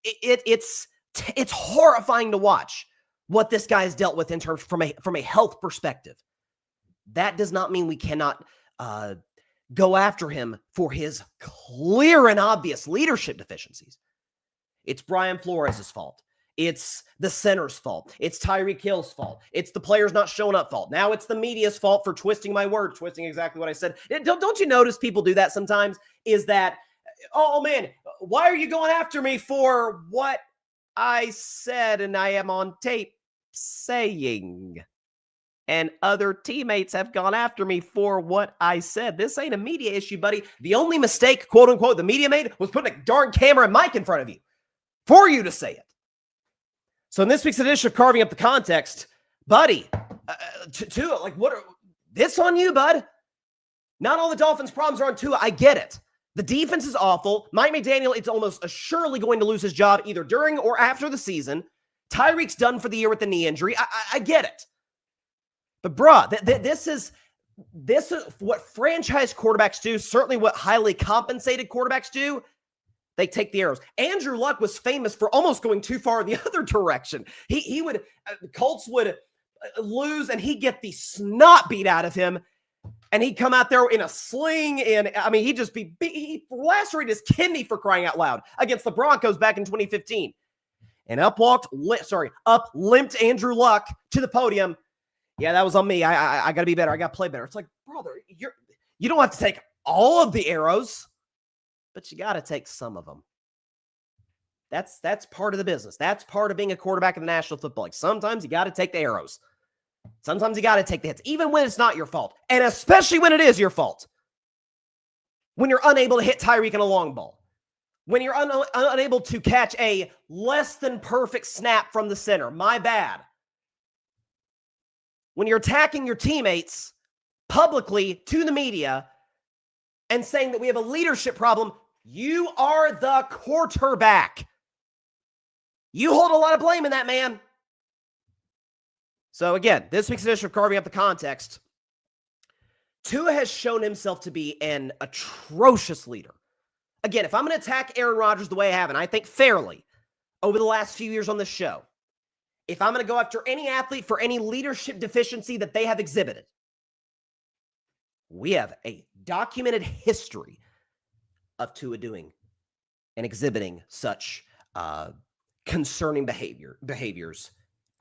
it's horrifying to watch what this guy's dealt with in terms from a health perspective. That does not mean we cannot go after him for his clear and obvious leadership deficiencies. It's Brian Flores' fault. It's the center's fault. It's Tyreek Hill's fault. It's the players not showing up fault. Now it's the media's fault for twisting my word, twisting exactly what I said. Don't you notice people do that sometimes? Is that, oh man, why are you going after me for what I said and I am on tape saying? And other teammates have gone after me for what I said. This ain't a media issue, buddy. The only mistake, quote unquote, the media made was putting a darn camera and mic in front of you for you to say it. So in this week's edition of Carving Up the Context, buddy, Tua, like, this on you, bud? Not all the Dolphins' problems are on Tua. I get it. The defense is awful. Mike McDaniel, it's almost assuredly going to lose his job either during or after the season. Tyreek's done for the year with the knee injury. I get it. But bruh, this is what franchise quarterbacks do, certainly what highly compensated quarterbacks do. They take the arrows. Andrew Luck was famous for almost going too far in the other direction. He would, Colts would lose and he'd get the snot beat out of him. And he'd come out there in a sling. And I mean, he lacerated his kidney for crying out loud against the Broncos back in 2015. And up limped Andrew Luck to the podium. Yeah, that was on me. I got to be better. I got to play better. It's like, brother, you don't have to take all of the arrows, but you got to take some of them. That's part of the business. That's part of being a quarterback in the National Football League. Sometimes you got to take the arrows. Sometimes you got to take the hits, even when it's not your fault, and especially when it is your fault. When you're unable to hit Tyreek in a long ball, when you're unable to catch a less than perfect snap from the center, my bad. When you're attacking your teammates publicly to the media and saying that we have a leadership problem, you are the quarterback. You hold a lot of blame in that, man. So again, this week's edition of Carving Up the Context, Tua has shown himself to be an atrocious leader. Again, if I'm going to attack Aaron Rodgers the way I have, and I think fairly, over the last few years on this show, if I'm going to go after any athlete for any leadership deficiency that they have exhibited, we have a documented history of Tua doing and exhibiting such concerning behaviors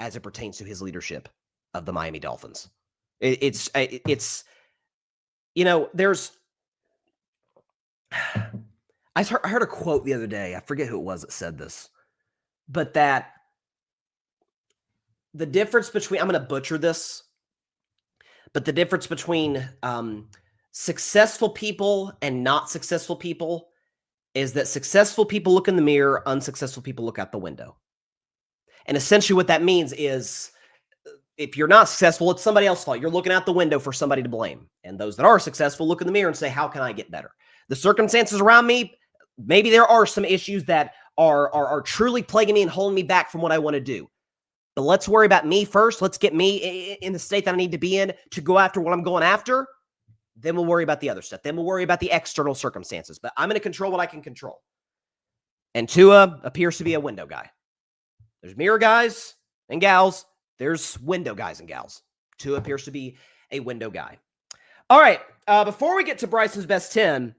as it pertains to his leadership of the Miami Dolphins. It's there's I heard a quote the other day. I forget who it was that said this, but that the difference between, I'm going to butcher this, but the difference between successful people and not successful people is that successful people look in the mirror, unsuccessful people look out the window. And essentially what that means is if you're not successful, it's somebody else's fault. You're looking out the window for somebody to blame. And those that are successful look in the mirror and say, how can I get better? The circumstances around me, maybe there are some issues that are truly plaguing me and holding me back from what I want to do. But let's worry about me first. Let's get me in the state that I need to be in to go after what I'm going after. Then we'll worry about the other stuff. Then we'll worry about the external circumstances. But I'm going to control what I can control. And Tua appears to be a window guy. There's mirror guys and gals. There's window guys and gals. Tua appears to be a window guy. All right. Before we get to Bryson's best 10,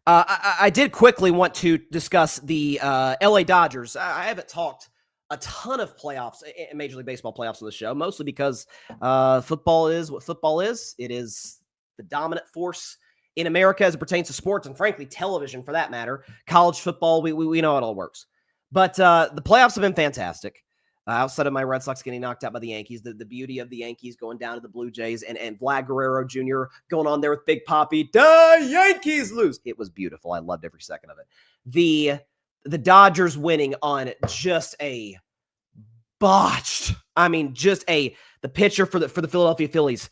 I did quickly want to discuss the LA Dodgers. I haven't talked a ton of playoffs, Major League Baseball playoffs on the show, mostly because football is what football is. It is the dominant force in America as it pertains to sports and, frankly, television for that matter. College football, we know how it all works. But the playoffs have been fantastic. Outside of my Red Sox getting knocked out by the Yankees, the beauty of the Yankees going down to the Blue Jays and Vlad Guerrero Jr. going on there with Big Papi, the Yankees lose. It was beautiful. I loved every second of it. the Dodgers winning on just a botched, the pitcher for the Philadelphia Phillies,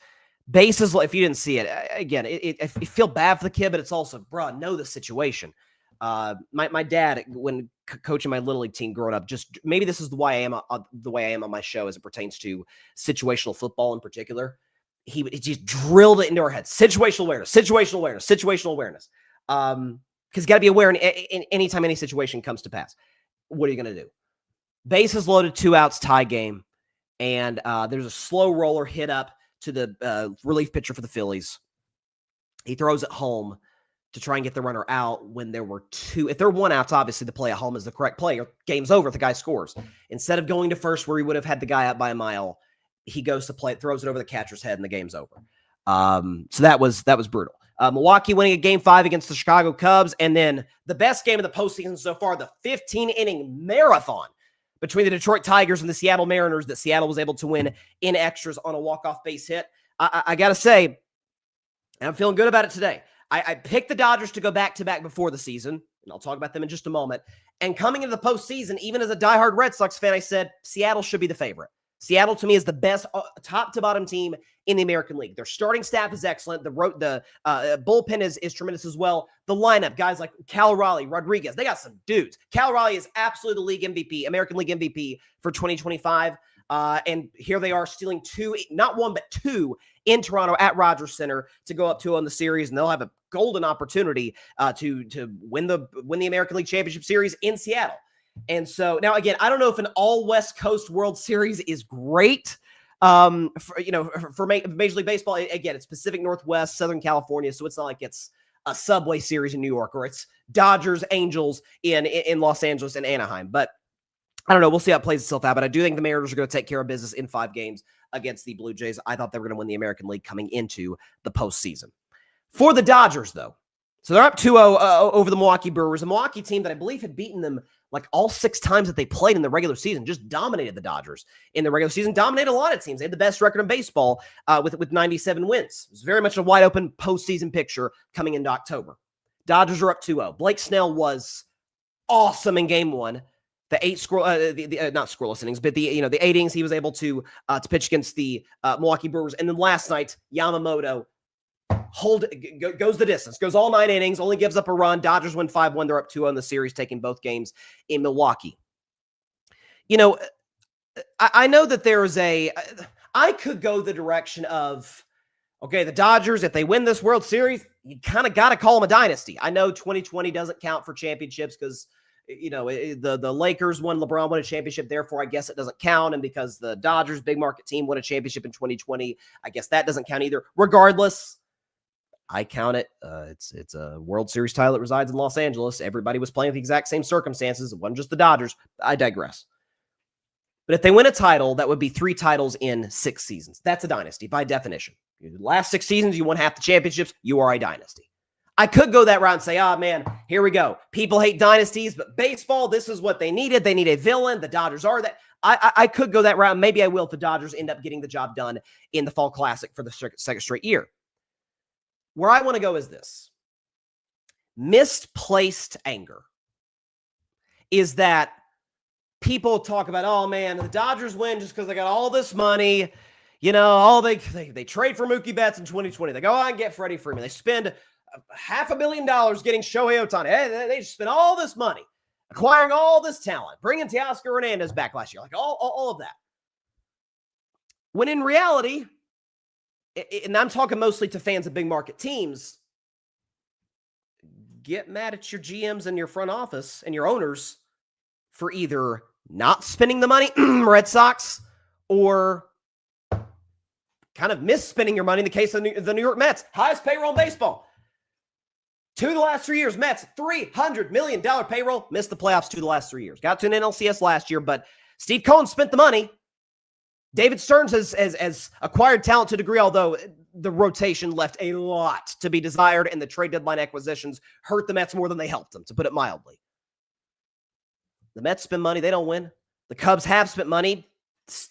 bases, if you didn't see it, again, I feel bad for the kid, but it's also, bro, know the situation. My dad, when coaching my little league team growing up, just maybe this is the way I am on my show as it pertains to situational football in particular. He just drilled it into our heads. Situational awareness. Because you got to be aware in anytime any situation comes to pass. What are you going to do? Bases loaded, 2 outs, tie game. And there's a slow roller hit up to the relief pitcher for the Phillies. He throws it home to try and get the runner out when there were 2. If there were 1 out, obviously the play at home is the correct play. Or game's over if the guy scores. Instead of going to first where he would have had the guy up by a mile, he goes to play, throws it over the catcher's head, and the game's over. So that was brutal. Milwaukee winning a Game 5 against the Chicago Cubs, and then the best game of the postseason so far, the 15-inning marathon between the Detroit Tigers and the Seattle Mariners that Seattle was able to win in extras on a walk-off base hit. I got to say, and I'm feeling good about it today. I picked the Dodgers to go back-to-back before the season, and I'll talk about them in just a moment. And coming into the postseason, even as a diehard Red Sox fan, I said Seattle should be the favorite. Seattle, to me, is the best top-to-bottom team in the American League. Their starting staff is excellent. The bullpen is tremendous as well. The lineup, guys like Cal Raleigh, Rodriguez, they got some dudes. Cal Raleigh is absolutely the league MVP, American League MVP for 2025. And here they are stealing 2, not 1, but 2 in Toronto at Rogers Center to go up 2 on the series, and they'll have a golden opportunity to win the American League Championship Series in Seattle. And so now, again, I don't know if an all West Coast World Series is great for Major League Baseball. Again, it's Pacific Northwest, Southern California, so it's not like it's a Subway Series in New York or it's Dodgers, Angels in Los Angeles and Anaheim. But I don't know. We'll see how it plays itself out. But I do think the Mariners are going to take care of business in 5 games against the Blue Jays. I thought they were going to win the American League coming into the postseason. For the Dodgers, though, so they're up 2-0 over the Milwaukee Brewers, a Milwaukee team that I believe had beaten them like all 6 times that they played in the regular season, just dominated the Dodgers in the regular season, dominated a lot of teams. They had the best record in baseball with 97 wins. It was very much a wide open postseason picture coming into October. Dodgers are up 2-0. Blake Snell was awesome in game 1. The 8 not scoreless innings, but the 8 innings he was able to pitch against the Milwaukee Brewers. And then last night, Yamamoto goes the distance, goes all 9 innings, only gives up a run. Dodgers win 5-1. They're up 2-0 in the series, taking both games in Milwaukee. I know that there is I could go the direction of, okay, the Dodgers, if they win this World Series, you kind of got to call them a dynasty. I know 2020 doesn't count for championships because, the Lakers won, LeBron won a championship, therefore I guess it doesn't count. And because the Dodgers, big market team, won a championship in 2020, I guess that doesn't count either. Regardless, I count it. It's a World Series title that resides in Los Angeles. Everybody was playing with the exact same circumstances. It wasn't just the Dodgers. I digress. But if they win a title, that would be 3 titles in 6 seasons. That's a dynasty by definition. The last 6 seasons, you won half the championships, you are a dynasty. I could go that route and say, man, here we go. People hate dynasties, but baseball, this is what they needed. They need a villain. The Dodgers are that. I could go that route. Maybe I will if the Dodgers end up getting the job done in the Fall Classic for the second straight year. Where I want to go is this. Misplaced anger is that people talk about, oh, man, the Dodgers win just because they got all this money. They trade for Mookie Betts in 2020. They go out and get Freddie Freeman. They spend $500 million getting Shohei Ohtani. Hey, they spent all this money acquiring all this talent, bringing Teoscar Hernandez back last year, like all of that. When in reality, and I'm talking mostly to fans of big market teams, get mad at your GMs and your front office and your owners for either not spending the money, Red Sox, or kind of misspending your money in the case of the New York Mets. Highest payroll in baseball. 2 of the last 3 years, Mets, $300 million payroll, missed the playoffs 2 of the last 3 years. Got to an NLCS last year, but Steve Cohen spent the money. David Stearns has acquired talent to a degree, although the rotation left a lot to be desired, and the trade deadline acquisitions hurt the Mets more than they helped them, to put it mildly. The Mets spend money, they don't win. The Cubs have spent money.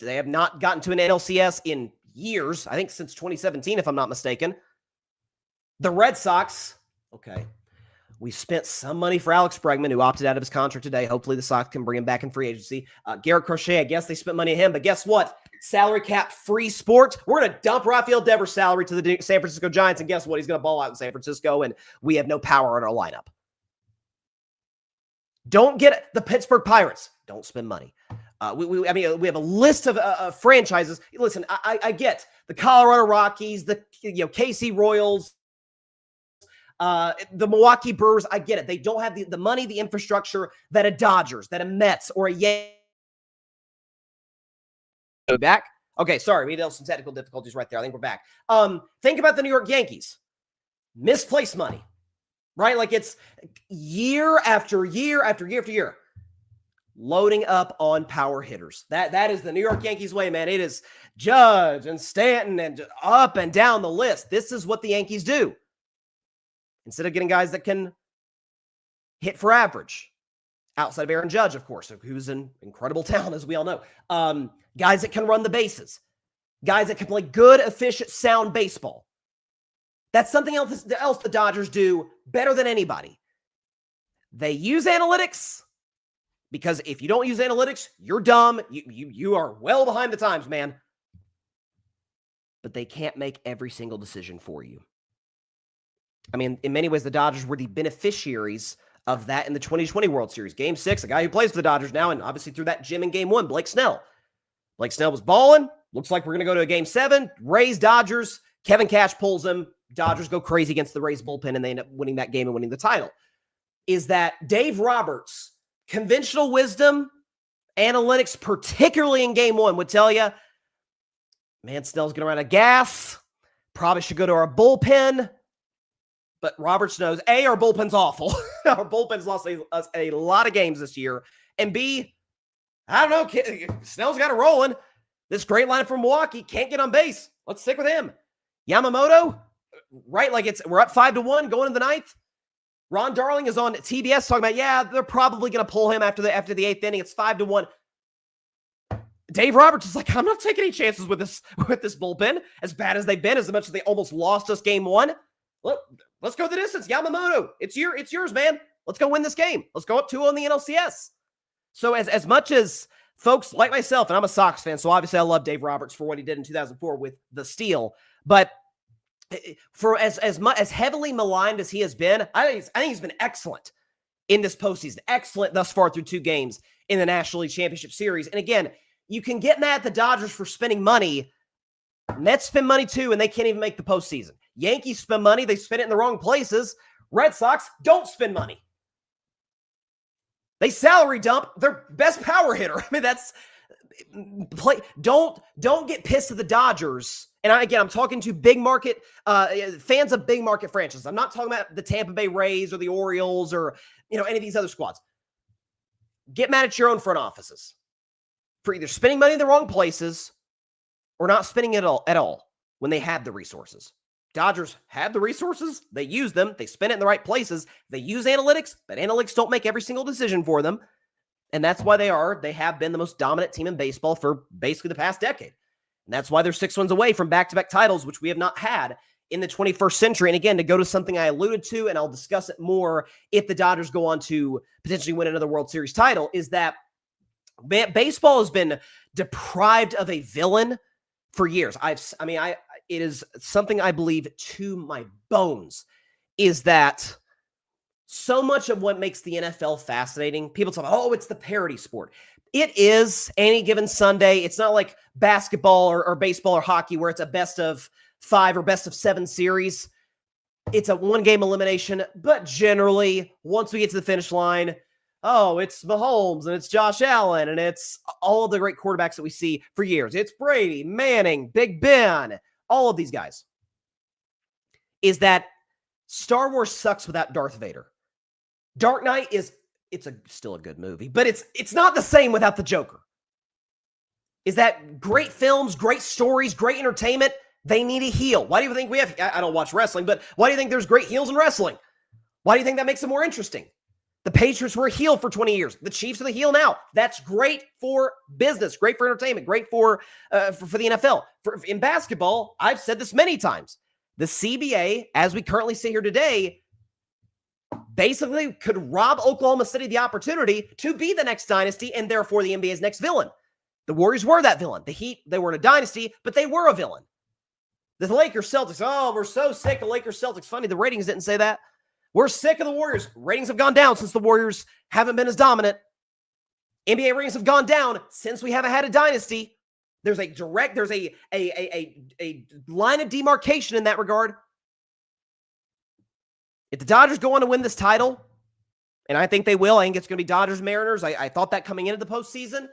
They have not gotten to an NLCS in years, I think since 2017, if I'm not mistaken. The Red Sox, okay, We spent some money for Alex Bregman, who opted out of his contract today. Hopefully the Sox can bring him back in free agency. Garrett Crochet, I guess they spent money on him, but guess what? Salary cap free sport. We're going to dump Rafael Devers' salary to the San Francisco Giants, and guess what? He's going to ball out in San Francisco, and we have no power in our lineup. Don't get the Pittsburgh Pirates. Don't spend money. We have a list of franchises. Listen, I get the Colorado Rockies, the KC Royals, the Milwaukee Brewers. I get it. They don't have the money, the infrastructure that a Dodgers, that a Mets, or a Yankees. Back? Okay, sorry. We had some technical difficulties right there. I think we're back. Think about the New York Yankees. Misplaced money, right? Like it's year after year after year after year. Loading up on power hitters. That is the New York Yankees way, man. It is Judge and Stanton and up and down the list. This is what the Yankees do. Instead of getting guys that can hit for average, outside of Aaron Judge, of course, who's an incredible talent, as we all know. Guys that can run the bases. Guys that can play good, efficient, sound baseball. That's something else the Dodgers do better than anybody. They use analytics. Because if you don't use analytics, you're dumb. You are well behind the times, man. But they can't make every single decision for you. I mean, in many ways, the Dodgers were the beneficiaries of that in the 2020 World Series. Game 6, a guy who plays for the Dodgers now, and obviously threw that gem in Game 1, Blake Snell. Blake Snell was balling. Looks like we're going to go to a Game 7. Rays, Dodgers. Kevin Cash pulls him. Dodgers go crazy against the Rays bullpen, and they end up winning that game and winning the title. Is that Dave Roberts' conventional wisdom, analytics, particularly in Game 1, would tell you, man, Snell's going to run out of gas. Probably should go to our bullpen. But Roberts knows, A, our bullpen's awful. Our bullpen's lost us a lot of games this year. And B, I don't know, Snell's got it rolling. This great lineup from Milwaukee can't get on base. Let's stick with him. Yamamoto, right? Like we're up 5-1 going into the 9th. Ron Darling is on TBS talking about, yeah, they're probably going to pull him after the 8th inning. It's 5-1. Dave Roberts is like, I'm not taking any chances with this bullpen. As bad as they've been, as much as they almost lost us Game 1. Look, let's go the distance. Yamamoto, it's yours, man. Let's go win this game. Let's go up 2-0 in the NLCS. So as much as folks like myself, and I'm a Sox fan, so obviously I love Dave Roberts for what he did in 2004 with the steal, but for as heavily maligned as he has been, I think he's been excellent in this postseason. Excellent thus far through 2 games in the National League Championship Series. And again, you can get mad at the Dodgers for spending money. Mets spend money too, and they can't even make the postseason. Yankees spend money. They spend it in the wrong places. Red Sox don't spend money. They salary dump their best power hitter. I mean, that's play. Don't get pissed at the Dodgers. And I'm talking to big market fans of big market franchises. I'm not talking about the Tampa Bay Rays or the Orioles or any of these other squads. Get mad at your own front offices for either spending money in the wrong places or not spending it at all when they have the resources. Dodgers have the resources. They use them. They spend it in the right places. They use analytics, but analytics don't make every single decision for them. And that's why they have been the most dominant team in baseball for basically the past decade. And that's why they're 6 wins away from back-to-back titles, which we have not had in the 21st century. And again, to go to something I alluded to, and I'll discuss it more if the Dodgers go on to potentially win another World Series title, is that baseball has been deprived of a villain for years. It is something I believe to my bones, is that so much of what makes the NFL fascinating, people talk about, it's the parody sport. It is any given Sunday. It's not like basketball or baseball or hockey where it's a best of 5 or best of 7 series. It's a 1-game elimination, but generally, once we get to the finish line, it's Mahomes and it's Josh Allen and it's all of the great quarterbacks that we see for years. It's Brady, Manning, Big Ben, all of these guys. Is that Star Wars sucks without Darth Vader. Dark Knight still a good movie, but it's not the same without the Joker. Is that great films, great stories, great entertainment, they need a heel. Why do you think we have, I don't watch wrestling, but why do you think there's great heels in wrestling? Why do you think that makes it more interesting? The Patriots were a heel for 20 years. The Chiefs are the heel now. That's great for business, great for entertainment, great for the NFL. In basketball, I've said this many times. The CBA, as we currently sit here today, basically could rob Oklahoma City the opportunity to be the next dynasty and therefore the NBA's next villain. The Warriors were that villain. The Heat, they weren't a dynasty, but they were a villain. The Lakers Celtics, oh, we're so sick of Lakers Celtics. Funny, the ratings didn't say that. We're sick of the Warriors. Ratings have gone down since the Warriors haven't been as dominant. NBA ratings have gone down since we haven't had a dynasty. There's a line of demarcation in that regard. If the Dodgers go on to win this title, and I think they will, I think it's going to be Dodgers-Mariners. I thought that coming into the postseason.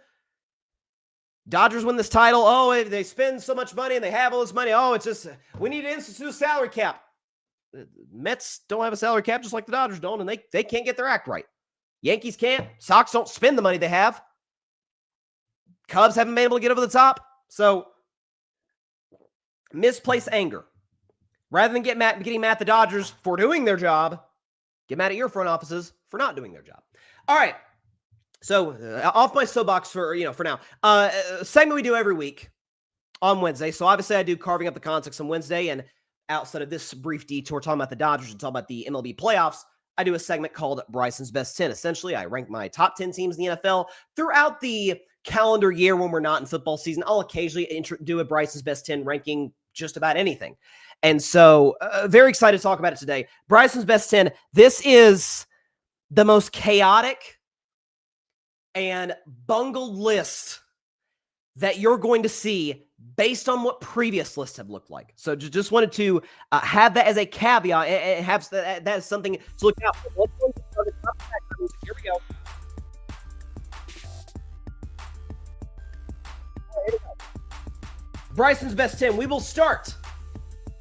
Dodgers win this title. Oh, they spend so much money and they have all this money. Oh, it's just, we need to institute a salary cap. The Mets don't have a salary cap just like the Dodgers don't, and they can't get their act right. Yankees can't. Sox don't spend the money they have. Cubs haven't been able to get over the top. So, misplaced anger. Rather than getting mad at the Dodgers for doing their job, get mad at your front offices for not doing their job. All right. So, off my soapbox for now. Segment we do every week on Wednesday. So, obviously, I do Carving Up the Context on Wednesday. And outside of this brief detour talking about the Dodgers and talking about the MLB playoffs, I do a segment called Bryson's Best 10. Essentially, I rank my top 10 teams in the NFL throughout the calendar year when we're not in football season. I'll occasionally do a Bryson's Best 10 ranking just about anything. And so, very excited to talk about it today. Bryson's Best 10. This is the most chaotic and bungled list that you're going to see based on what previous lists have looked like. So just wanted to have that as a caveat and have that as something to look out for. Here we go. Bryson's Best 10. We will start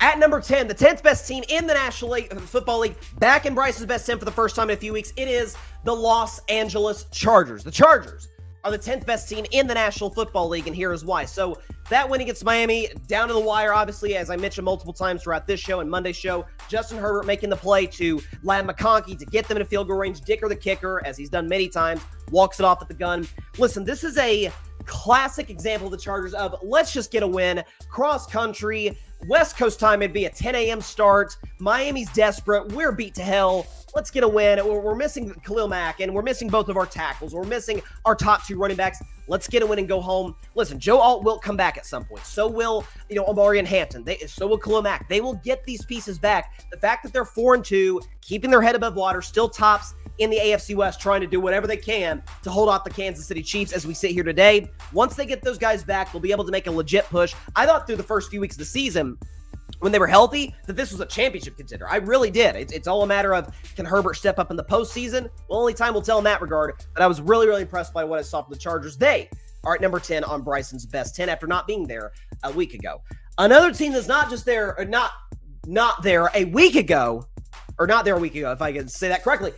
at number 10, the 10th best team in the National Football League. Back in Bryson's Best 10 for the first time in a few weeks. It is the Los Angeles Chargers. The Chargers are the 10th best team in the National Football League, and here is why. So that win against Miami, down to the wire, obviously, as I mentioned multiple times throughout this show and Monday's show, Justin Herbert making the play to Ladd McConkey to get them in a field goal range. Dicker, the kicker, as he's done many times, walks it off at the gun. Listen, this is a classic example of the Chargers of let's just get a win. Cross country, West Coast time, it'd be a 10 a.m. start. Miami's desperate. We're beat to hell. Let's get a win. We're missing Khalil Mack, and we're missing both of our tackles. We're missing our top two running backs. Let's get a win and go home. Listen, Joe Alt will come back at some point. So will, Amari and Hampton. So will Khalil Mack. They will get these pieces back. The fact that they're 4-2, keeping their head above water, still tops in the AFC West, trying to do whatever they can to hold off the Kansas City Chiefs as we sit here today. Once they get those guys back, they'll be able to make a legit push. I thought through the first few weeks of the season, when they were healthy, that this was a championship contender. I really did. It's all a matter of, can Herbert step up in the postseason? Well, only time will tell in that regard. But I was really, really impressed by what I saw from the Chargers. They are at number 10 on Bryson's Best 10 after not being there a week ago. Another team that's not just there, or not there a week ago, or not there a week ago, if I can say that correctly,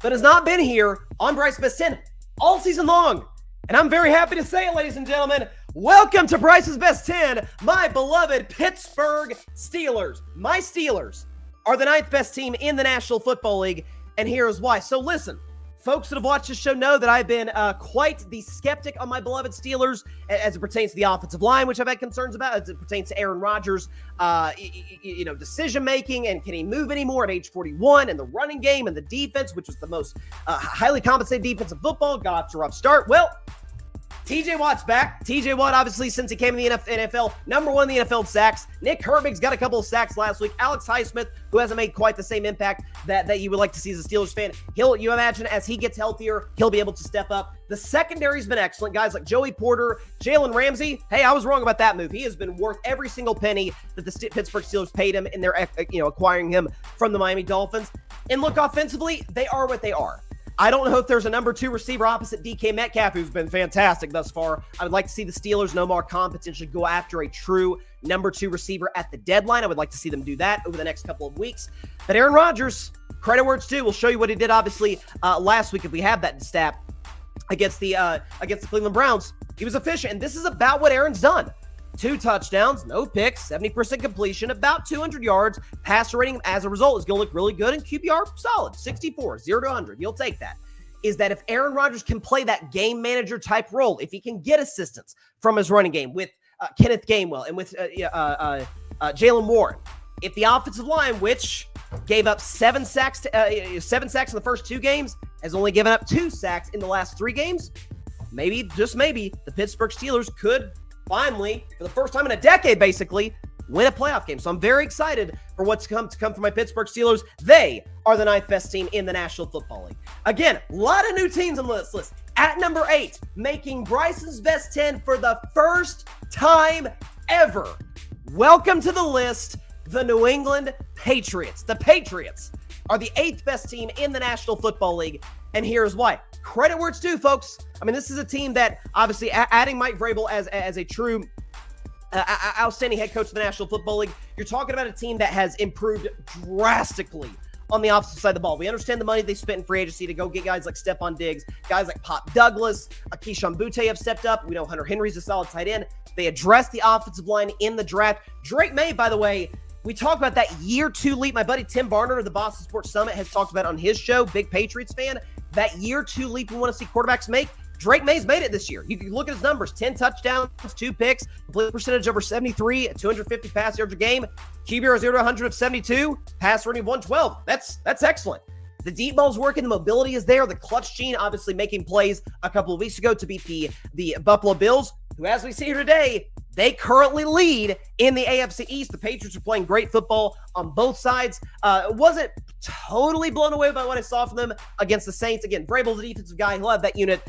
but has not been here on Bryson's Best 10 all season long. And I'm very happy to say it, ladies and gentlemen. Welcome to Bryson's Best 10, my beloved Pittsburgh Steelers. My Steelers are the 9th best team in the National Football League, and here is why. So listen, folks that have watched this show know that I've been quite the skeptic on my beloved Steelers as it pertains to the offensive line, which I've had concerns about, as it pertains to Aaron Rodgers' decision-making, and can he move anymore at age 41, and the running game and the defense, which was the most highly compensated defense in football, got off to a rough start. Well, TJ Watt's back. TJ Watt, obviously, since he came in the NFL, number 1 in the NFL in sacks. Nick Herbig's got a couple of sacks last week. Alex Highsmith, who hasn't made quite the same impact that you would like to see as a Steelers fan. You imagine as he gets healthier, he'll be able to step up. The secondary's been excellent. Guys like Joey Porter, Jalen Ramsey. Hey, I was wrong about that move. He has been worth every single penny that the Pittsburgh Steelers paid him in their, acquiring him from the Miami Dolphins. And look, offensively, they are what they are. I don't know if there's a number 2 receiver opposite DK Metcalf, who's been fantastic thus far. I would like to see the Steelers, Nomar Khan, potentially go after a true number 2 receiver at the deadline. I would like to see them do that over the next couple of weeks. But Aaron Rodgers, credit where it's due. We'll show you what he did, obviously, last week if we have that stat against the Cleveland Browns. He was efficient, and this is about what Aaron's done. 2 touchdowns, no picks, 70% completion, about 200 yards. Passer rating as a result is going to look really good, and QBR solid, 64, 0 to 100. You'll take that. Is that if Aaron Rodgers can play that game manager type role, if he can get assistance from his running game with Kenneth Gainwell and with Jalen Warren, if the offensive line, which gave up 7 sacks in the first 2 games, has only given up 2 sacks in the last 3 games. Maybe, just maybe, the Pittsburgh Steelers could finally, for the first time in a decade basically, win a playoff game. So I'm very excited for what's to come from my Pittsburgh Steelers. They are the 9th best team in the National Football League. Again, a lot of new teams on this list. At number 8, making Bryson's best 10 for the first time ever. Welcome to the list, the New England Patriots. The Patriots are the 8th best team in the National Football League, and here's why. Credit where it's due, folks. I mean, this is a team that, obviously, adding Mike Vrabel as a true outstanding head coach of the National Football League, you're talking about a team that has improved drastically on the offensive side of the ball. We understand the money they spent in free agency to go get guys like Stephon Diggs, guys like Pop Douglas, Keyshawn Butte have stepped up. We know Hunter Henry's a solid tight end. They addressed the offensive line in the draft. Drake May, by the way, we talk about that year 2 leap. My buddy Tim Barner of the Boston Sports Summit has talked about on his show, big Patriots fan, that year 2 leap we want to see quarterbacks make. Drake May's made it this year. You can look at his numbers, 10 touchdowns, 2 picks, complete percentage over 73, 250 pass yards a game, QBR 0 to 100 of 72, pass rating of 112. That's excellent. The deep ball's working, the mobility is there, the clutch gene obviously making plays a couple of weeks ago to beat the Buffalo Bills, who, as we see here today, they currently lead in the AFC East. The Patriots are playing great football on both sides. Wasn't totally blown away by what I saw from them against the Saints. Again, Vrabel's a defensive guy. He'll have that unit,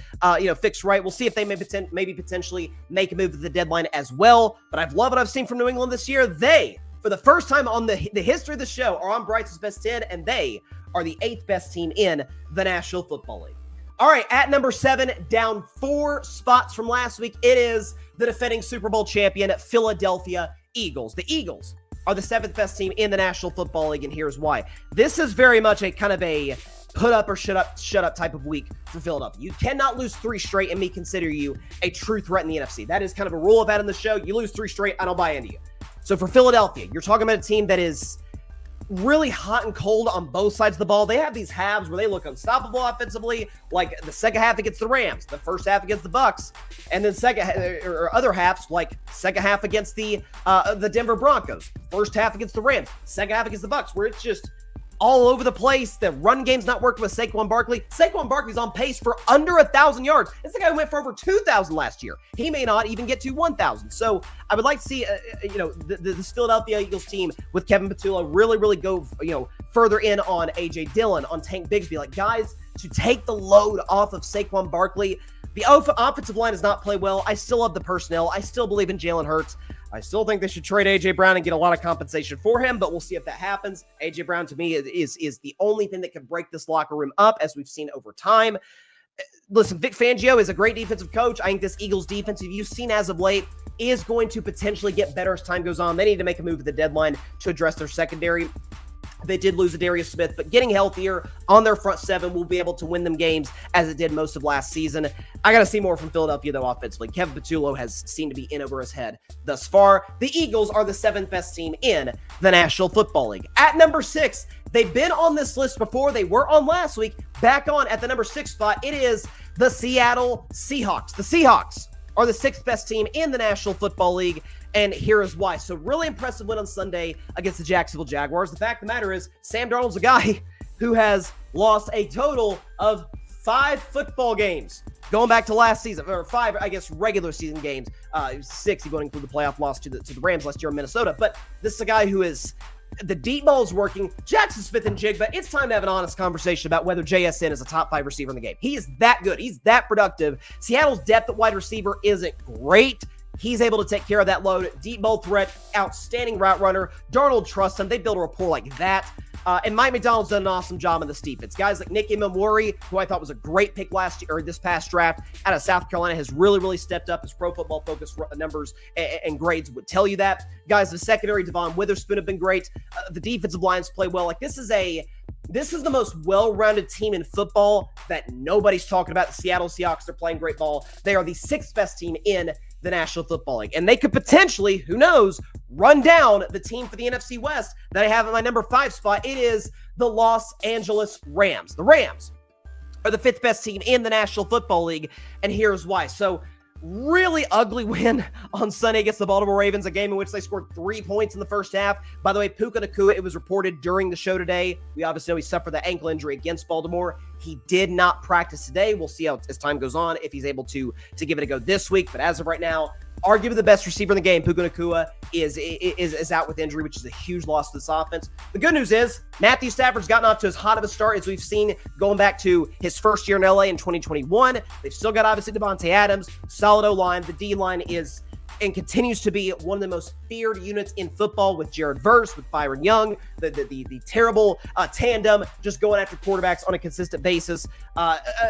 fixed right. We'll see if they maybe potentially make a move at the deadline as well. But I've loved what I've seen from New England this year. They, for the first time on the history of the show, are on Bryson's best 10, and they are the 8th best team in the National Football League. All right, at number 7, down 4 spots from last week, it is the defending Super Bowl champion, Philadelphia Eagles. The Eagles are the 7th best team in the National Football League, and here's why. This is very much a kind of a put up or shut up type of week for Philadelphia. You cannot lose 3 straight and me consider you a true threat in the NFC. That is kind of a rule I've had in the show. You lose 3 straight, I don't buy into you. So for Philadelphia, you're talking about a team that is really hot and cold on both sides of the ball. They have these halves where they look unstoppable offensively, like the second half against the Rams, the first half against the Bucks, and then other halves like second half against the Denver Broncos, first half against the Rams, second half against the Bucks, where it's just all over the place. The run game's not working with Saquon Barkley. Saquon Barkley's on pace for under 1,000 yards. It's the guy who went for over 2,000 last year. He may not even get to 1,000. So I would like to see, this Philadelphia Eagles team with Kevin Patullo really go, further in on A.J. Dillon, on Tank Bigsby, like guys to take the load off of Saquon Barkley. The offensive line does not play well. I still love the personnel. I still believe in Jalen Hurts. I still think they should trade A.J. Brown and get a lot of compensation for him, but we'll see if that happens. A.J. Brown, to me, is the only thing that can break this locker room up, as we've seen over time. Listen, Vic Fangio is a great defensive coach. I think this Eagles defense, if you've seen as of late, is going to potentially get better as time goes on. They need to make a move at the deadline to address their secondary. They did lose Darius Smith, but getting healthier on their front 7 will be able to win them games as it did most of last season. I got to see more from Philadelphia, though, offensively. Kevin Patullo has seemed to be in over his head thus far. The Eagles are the 7th best team in the National Football League. At number 6, they've been on this list before. They were on last week. Back on at the number 6 spot, it is the Seattle Seahawks. The Seahawks are the 6th best team in the National Football League, and here is why. So really impressive win on Sunday against the Jacksonville Jaguars. The fact of the matter is, Sam Darnold's a guy who has lost a total of 5 football games going back to last season, or 5, I guess, regular season games. 6 going through the playoff loss to the Rams last year in Minnesota. But this is a guy who is, the deep ball is working. Jackson Smith and Jig, but it's time to have an honest conversation about whether JSN is a top 5 receiver in the game. He is that good. He's that productive. Seattle's depth at wide receiver isn't great. He's able to take care of that load. Deep ball threat, outstanding route runner. Darnold trusts him. They build a rapport like that. And Mike McDonald's done an awesome job in this defense. Guys like Nick Imamori, who I thought was a great pick last year, or this past draft out of South Carolina, has really stepped up. His Pro Football Focus numbers and grades would tell you that. Guys, the secondary, Devon Witherspoon, have been great. The defensive lines play well. Like, this is the most well-rounded team in football that nobody's talking about. The Seattle Seahawks, they're playing great ball. They are the 6th best team in the National Football League. And they could potentially, who knows, run down the team for the NFC West that I have at my number 5 spot. It is the Los Angeles Rams. The Rams are the 5th best team in the National Football League, and here's why. So really ugly win on Sunday against the Baltimore Ravens, a game in which they scored 3 points in the first half. By the way, Puka Nacua, it was reported during the show today. We obviously know he suffered that ankle injury against Baltimore. He did not practice today. We'll see how as time goes on if he's able to give it a go this week. But as of right now, arguably the best receiver in the game, Puka Nacua, is out with injury, which is a huge loss to this offense. The good news is Matthew Stafford's gotten off to as hot of a start as we've seen going back to his first year in LA in 2021. They've still got obviously Devontae Adams, solid O-line. The D-line is and continues to be one of the most feared units in football with Jared Verse, with Byron Young, the terrible tandem just going after quarterbacks on a consistent basis.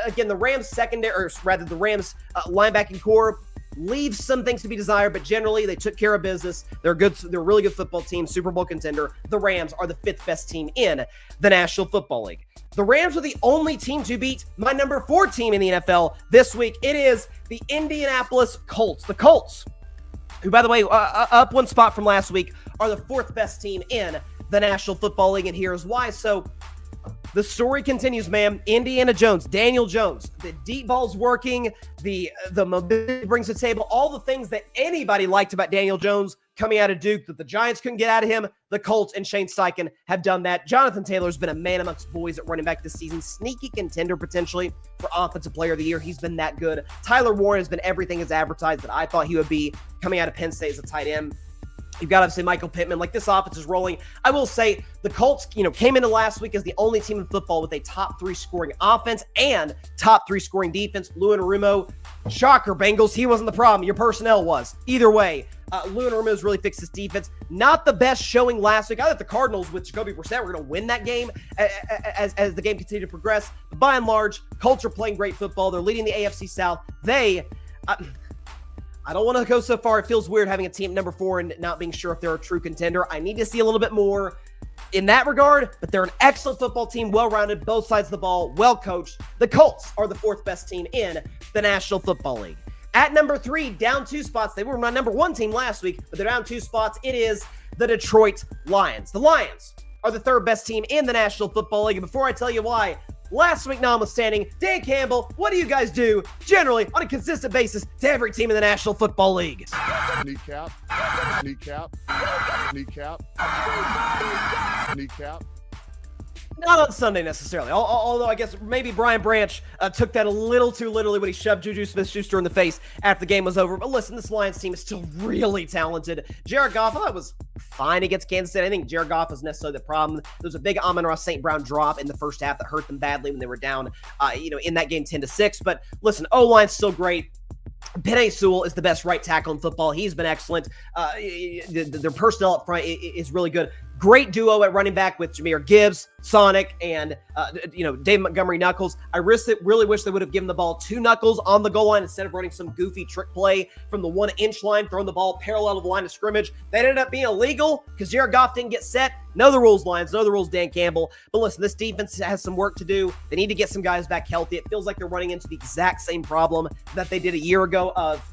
Again, the Rams secondary, or rather the Rams linebacking core leaves some things to be desired, but generally they took care of business. They're a really good football team, Super Bowl contender. The Rams are the 5th best team in the National Football League. The Rams are the only team to beat my number 4 team in the NFL this week. It is the Indianapolis Colts. The Colts, who, by the way, up one spot from last week, are the 4th best team in the National Football League, and here's why. So the story continues, man. Indiana Jones, Daniel Jones, the deep ball's working, the mobility brings to the table, all the things that anybody liked about Daniel Jones coming out of Duke that the Giants couldn't get out of him. The Colts and Shane Steichen have done that. Jonathan Taylor's been a man amongst boys at running back this season. Sneaky contender potentially for Offensive Player of the Year. He's been that good. Tyler Warren has been everything as advertised that I thought he would be coming out of Penn State as a tight end. You've got to say Michael Pittman. Like, this offense is rolling. I will say the Colts, came into last week as the only team in football with a top 3 scoring offense and top 3 scoring defense. Lou Anarumo, shocker, Bengals. He wasn't the problem. Your personnel was. Either way, Lou Anarumo has really fixed this defense. Not the best showing last week. I thought the Cardinals with Jacoby Brissett were going to win that game as the game continued to progress. But by and large, Colts are playing great football. They're leading the AFC South. I don't want to go so far. It feels weird having a team at number 4 and not being sure if they're a true contender. I need to see a little bit more in that regard, but they're an excellent football team, well-rounded, both sides of the ball, well-coached. The Colts are the 4th best team in the National Football League. At number 3, down 2 spots. They were my number 1 team last week, but they're down 2 spots. It is the Detroit Lions. The Lions are the 3rd best team in the National Football League. And before I tell you why, last week notwithstanding, Dan Campbell, what do you guys do generally on a consistent basis to every team in the National Football League? Kneecap. Not on Sunday necessarily, although I guess maybe Brian Branch took that a little too literally when he shoved Juju Smith-Schuster in the face after the game was over. But listen, this Lions team is still really talented. Jared Goff, I thought was fine against Kansas City. I think Jared Goff was necessarily the problem. There was a big Amon-Ra St. Brown drop in the first half that hurt them badly when they were down, in that game 10-6. But listen, O-line's still great. Penei Sewell is the best right tackle in football. He's been excellent. Their personnel up front is really good. Great duo at running back with Jahmyr Gibbs, Sonic, and Dave Montgomery Knuckles. I really wish they would have given the ball to Knuckles on the goal line instead of running some goofy trick play from the 1-inch line, throwing the ball parallel to the line of scrimmage. That ended up being illegal because Jared Goff didn't get set. Know the rules, Lions. Know the rules, Dan Campbell. But listen, this defense has some work to do. They need to get some guys back healthy. It feels like they're running into the exact same problem that they did a year ago of,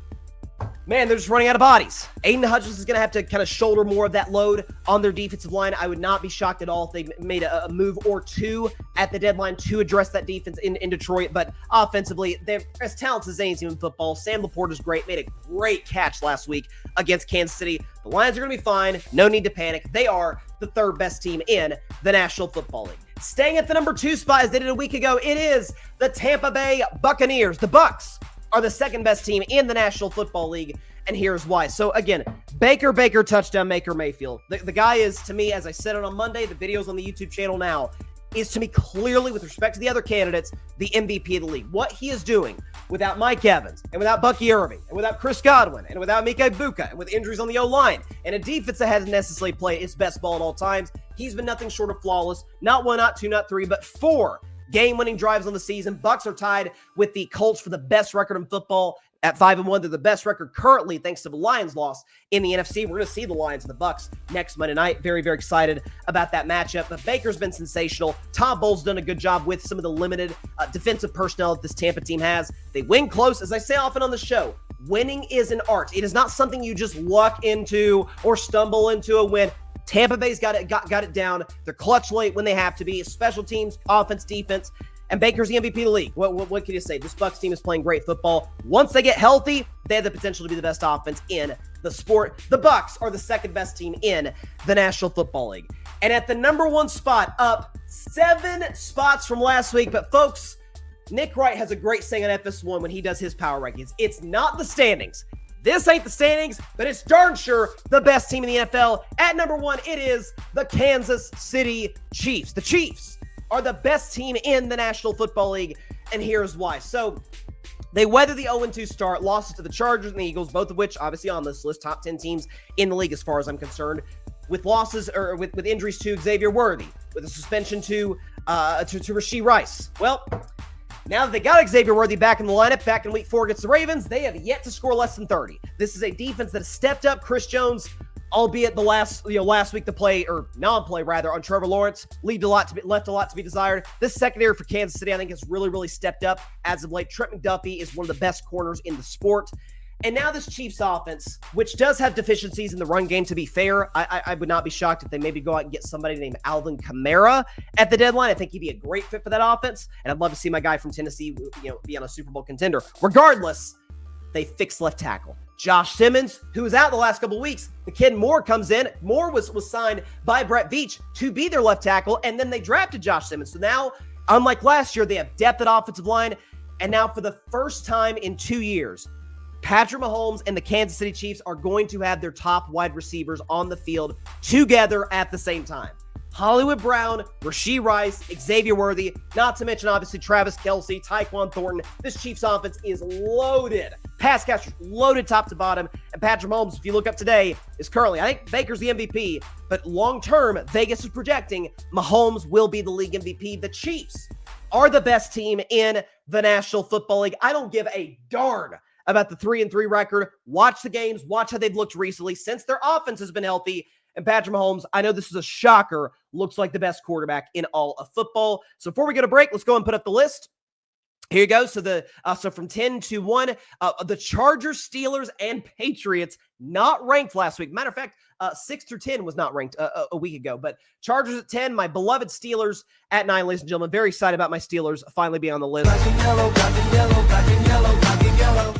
man, they're just running out of bodies. Aiden Hutchins is going to have to kind of shoulder more of that load on their defensive line. I would not be shocked at all if they made a move or two at the deadline to address that defense in Detroit. But offensively, they're as talented as any team in football. Sam Laporte is great. Made a great catch last week against Kansas City. The Lions are going to be fine. No need to panic. They are the 3rd best team in the National Football League. Staying at the number 2 spot as they did a week ago, it is the Tampa Bay Buccaneers. The Bucs are the 2nd best team in the National Football League, and here's why. So again, Baker touchdown maker Mayfield. The guy is, to me, as I said it on Monday, the video's on the YouTube channel now, is to me clearly, with respect to the other candidates, the MVP of the league. What he is doing without Mike Evans, and without Bucky Irving, and without Chris Godwin, and without Mike Ibuka, and with injuries on the O-line, and a defense that hasn't necessarily played its best ball at all times, he's been nothing short of flawless. Not 1, not 2, not 3, but 4 game-winning drives on the season. Bucs are tied with the Colts for the best record in football at 5-1. They're the best record currently thanks to the Lions' loss in the NFC. We're going to see the Lions and the Bucs next Monday night. Very, very excited about that matchup. But Baker's been sensational. Tom Bowles done a good job with some of the limited defensive personnel that this Tampa team has. They win close. As I say often on the show, winning is an art. It is not something you just luck into or stumble into a win. Tampa Bay's got it down. They're clutch late when they have to be. Special teams, offense, defense, and Baker's the MVP of the league. What can you say? This Bucs team is playing great football. Once they get healthy, they have the potential to be the best offense in the sport. The Bucs are the second best team in the National Football League. And at the number 1 spot, up 7 spots from last week. But folks, Nick Wright has a great saying on FS1 when he does his power rankings. It's not the standings. This ain't the standings, but it's darn sure the best team in the NFL. At number 1, it is the Kansas City Chiefs. The Chiefs are the best team in the National Football League, and here's why. So they weathered the 0-2 start, losses to the Chargers and the Eagles, both of which obviously on this list, top 10 teams in the league as far as I'm concerned, with losses or with injuries to Xavier Worthy, with a suspension to Rashee Rice. Well, now that they got Xavier Worthy back in the lineup, back in week 4 against the Ravens, they have yet to score less than 30. This is a defense that has stepped up. Chris Jones, albeit the last week to play, or non-play rather, on Trevor Lawrence, left a lot to be desired. This secondary for Kansas City, I think, has really stepped up as of late. Trent McDuffie is one of the best corners in the sport. And now this Chiefs offense, which does have deficiencies in the run game, to be fair, I would not be shocked if they maybe go out and get somebody named Alvin Kamara at the deadline. I think he'd be a great fit for that offense, and I'd love to see my guy from Tennessee, be on a Super Bowl contender. Regardless, they fixed left tackle. Josh Simmons, who was out the last couple of weeks, the kid Moore comes in. Moore was signed by Brett Veach to be their left tackle, and then they drafted Josh Simmons. So now, unlike last year, they have depth at offensive line, and now for the first time in 2 years, Patrick Mahomes and the Kansas City Chiefs are going to have their top wide receivers on the field together at the same time. Hollywood Brown, Rashee Rice, Xavier Worthy, not to mention obviously Travis Kelce, Tyquan Thornton. This Chiefs offense is loaded. Pass catchers loaded top to bottom. And Patrick Mahomes, if you look up today, is currently, I think Baker's the MVP, but long-term, Vegas is projecting Mahomes will be the league MVP. The Chiefs are the best team in the National Football League. I don't give a darn about the 3-3 record. Watch the games. Watch how they've looked recently since their offense has been healthy. And Patrick Mahomes, I know this is a shocker, looks like the best quarterback in all of football. So before we go to break, let's go and put up the list. Here you go. So from 10 to 1, the Chargers, Steelers, and Patriots not ranked last week. Matter of fact, 6 through 10 was not ranked a week ago. But Chargers at 10, my beloved Steelers at 9, ladies and gentlemen. Very excited about my Steelers finally being on the list. Black and yellow, black and yellow, black and yellow, black and yellow.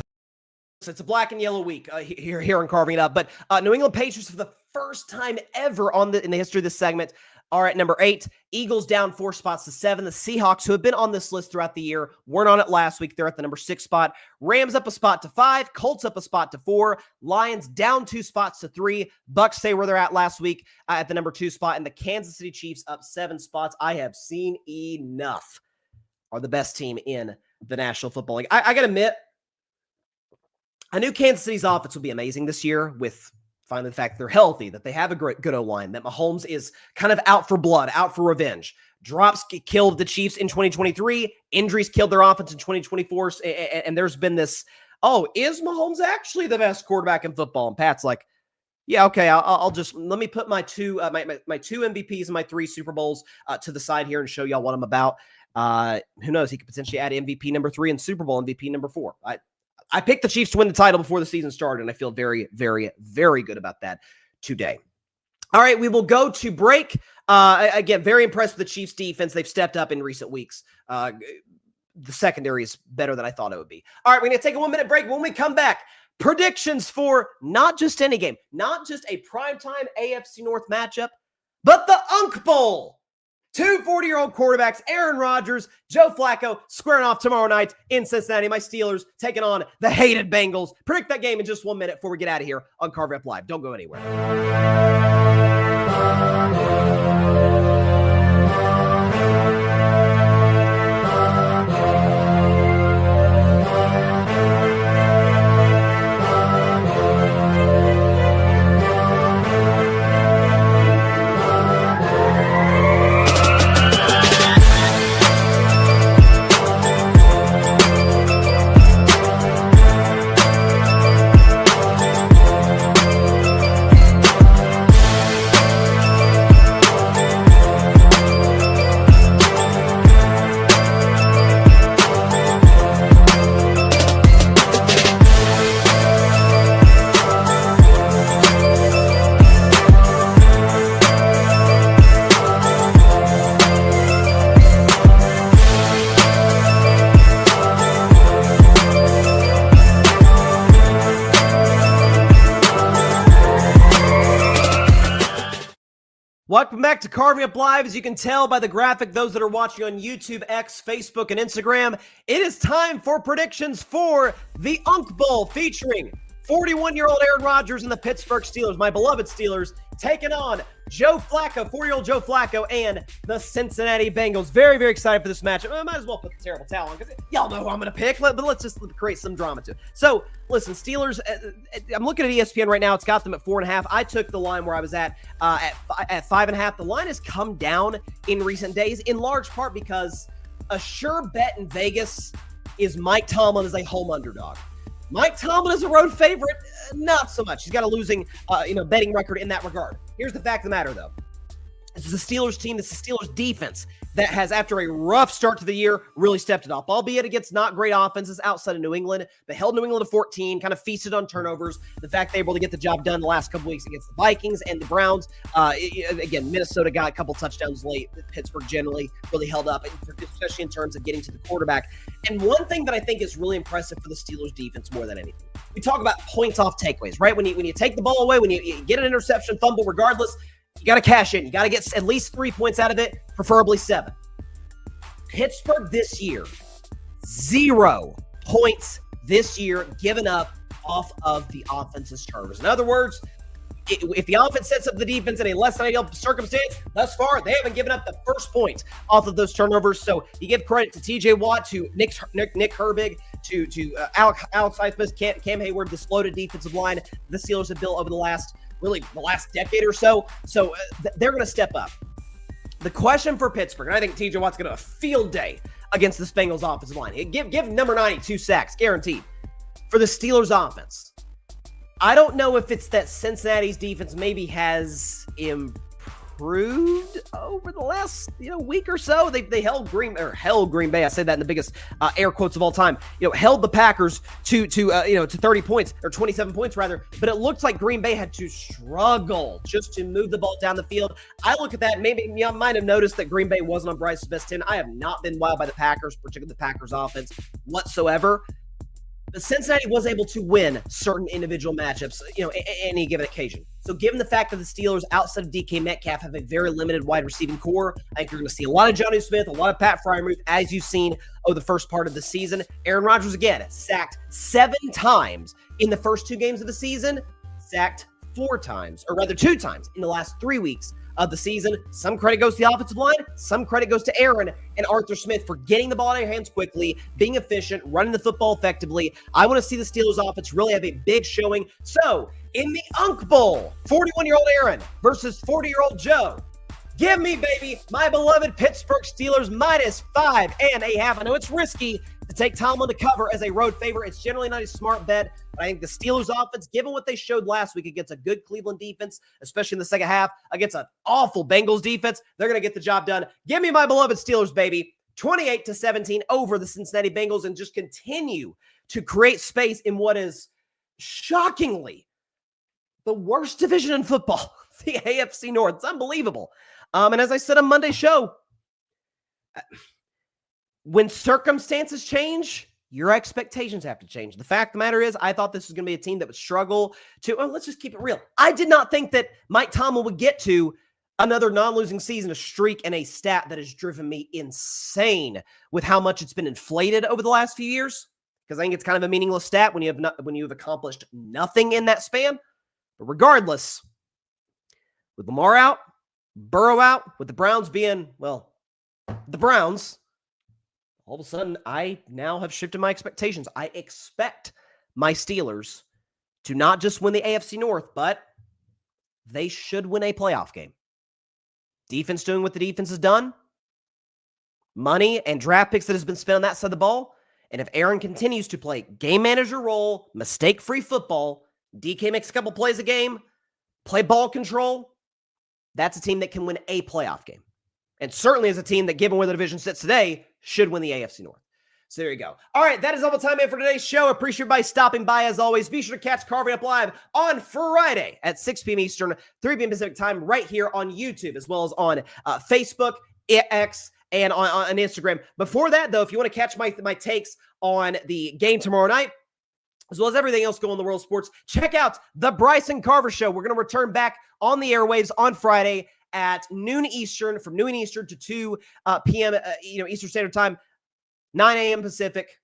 So it's a black and yellow week here on Carving It Up. But New England Patriots, for the first time ever in the history of this segment, are at number 8. Eagles down 4 spots to 7. The Seahawks, who have been on this list throughout the year, weren't on it last week. They're at the number 6 spot. Rams up a spot to 5. Colts up a spot to 4. Lions down 2 spots to 3. Bucks stay where they're at last week at the number 2 spot. And the Kansas City Chiefs up 7 spots. I have seen enough. Are the best team in the National Football League. I got to admit, I knew Kansas City's offense would be amazing this year with finally the fact that they're healthy, that they have a good O-line, that Mahomes is kind of out for blood, out for revenge. Drops killed the Chiefs in 2023. Injuries killed their offense in 2024. And there's been this, is Mahomes actually the best quarterback in football? And Pat's like, yeah, okay, I'll just, let me put my two MVPs and my 3 Super Bowls to the side here and show y'all what I'm about. Who knows? He could potentially add MVP number 3 and Super Bowl MVP number 4. I picked the Chiefs to win the title before the season started, and I feel very, very, very good about that today. All right, we will go to break. Again, very impressed with the Chiefs' defense. They've stepped up in recent weeks. The secondary is better than I thought it would be. All right, we're going to take a 1-minute break. When we come back, predictions for not just any game, not just a primetime AFC North matchup, but the Unk Bowl. 2 40-year-old quarterbacks, Aaron Rodgers, Joe Flacco, squaring off tomorrow night in Cincinnati. My Steelers taking on the hated Bengals. Predict that game in just 1 minute before we get out of here on Carve Up Live. Don't go anywhere. Welcome back to Carving Up Live. As you can tell by the graphic, those that are watching on YouTube, X, Facebook, and Instagram, it is time for predictions for the Unk Bowl featuring 41-year-old Aaron Rodgers and the Pittsburgh Steelers, my beloved Steelers, taking on Joe Flacco, 4-year-old Joe Flacco, and the Cincinnati Bengals. Very, very excited for this matchup. I might as well put the terrible towel on because y'all know who I'm going to pick, but let's just create some drama to it. So, listen, Steelers, I'm looking at ESPN right now. It's got them at 4.5. I took the line where I was at 5.5. The line has come down in recent days, in large part because a sure bet in Vegas is Mike Tomlin as a home underdog. Mike Tomlin is a road favorite, not so much. He's got a losing, betting record in that regard. Here's the fact of the matter, though. This is a Steelers team. This is a Steelers defense that has, after a rough start to the year, really stepped it up, albeit against not great offenses outside of New England, but held New England to 14, kind of feasted on turnovers. The fact they were able to get the job done the last couple weeks against the Vikings and the Browns. Again, Minnesota got a couple touchdowns late. Pittsburgh generally really held up, especially in terms of getting to the quarterback. And one thing that I think is really impressive for the Steelers defense more than anything, we talk about points off takeaways, right? When you take the ball away, when you get an interception, fumble, regardless, you got to cash in. You got to get at least 3 points out of it, preferably 7. Pittsburgh this year, 0 points this year given up off of the offense's turnovers. In other words, if the offense sets up the defense in a less than ideal circumstance, thus far, they haven't given up the first point off of those turnovers. So you give credit to TJ Watt, to Nick Herbig, to Alex Highsmith, Cam Hayward, this loaded defensive line the Steelers have built over the last decade or so. So they're going to step up. The question for Pittsburgh, and I think TJ Watt's going to have a field day against this Bengals offensive line. Give number 92 sacks, guaranteed. For the Steelers offense, I don't know if it's that Cincinnati's defense maybe has improved over the last week or so. They held Green Bay. I said that in the biggest air quotes of all time. Held the Packers to 30 points or 27 points rather. But it looked like Green Bay had to struggle just to move the ball down the field. I look at that. Maybe you might have noticed that Green Bay wasn't on Bryce's best 10. I have not been wowed by the Packers, particularly the Packers offense whatsoever. But Cincinnati was able to win certain individual matchups, any given occasion. So given the fact that the Steelers, outside of DK Metcalf, have a very limited wide receiving core, I think you're going to see a lot of Johnny Smith, a lot of Pat Freiermuth, as you've seen over the first part of the season. Aaron Rodgers, again, sacked 7 times in the first 2 games of the season, sacked 4 times, or rather 2 times in the last 3 weeks of the season. Some credit goes to the offensive line. Some credit goes to Aaron and Arthur Smith for getting the ball out of your hands quickly, being efficient, running the football effectively. I want to see the Steelers offense really have a big showing. So, in the Unk Bowl, 41-year-old Aaron versus 40-year-old Joe. Give me, baby, my beloved Pittsburgh Steelers -5.5. I know it's risky to take Tomlin to cover as a road favorite. It's generally not a smart bet, but I think the Steelers offense, given what they showed last week against a good Cleveland defense, especially in the second half, against an awful Bengals defense, they're going to get the job done. Give me my beloved Steelers, baby, 28-17 over the Cincinnati Bengals, and just continue to create space in what is shockingly the worst division in football, the AFC North. It's unbelievable. And as I said on Monday's show, when circumstances change, your expectations have to change. The fact of the matter is, I thought this was going to be a team that would struggle to, let's just keep it real. I did not think that Mike Tomlin would get to another non-losing season, a streak, and a stat that has driven me insane with how much it's been inflated over the last few years. Because I think it's kind of a meaningless stat when you've accomplished nothing in that span. But regardless, with Lamar out, Burrow out, with the Browns being, the Browns, all of a sudden, I now have shifted my expectations. I expect my Steelers to not just win the AFC North, but they should win a playoff game. Defense doing what the defense has done. Money and draft picks that has been spent on that side of the ball. And if Aaron continues to play game manager role, mistake-free football, DK makes a couple plays a game, play ball control, that's a team that can win a playoff game. And certainly is a team that, given where the division sits today, should win the AFC North. So there you go. All right, that is all the time we have for today's show. Appreciate everybody stopping by as always. Be sure to catch Carving Up Live on Friday at 6 p.m. Eastern, 3 p.m. Pacific time right here on YouTube, as well as on Facebook, X, and on Instagram. Before that, though, if you want to catch my takes on the game tomorrow night, as well as everything else going on in the world of sports, check out the Bryson Carver Show. We're going to return back on the airwaves on Friday at noon Eastern, from noon Eastern to 2 p.m. Eastern Standard Time, 9 a.m. Pacific.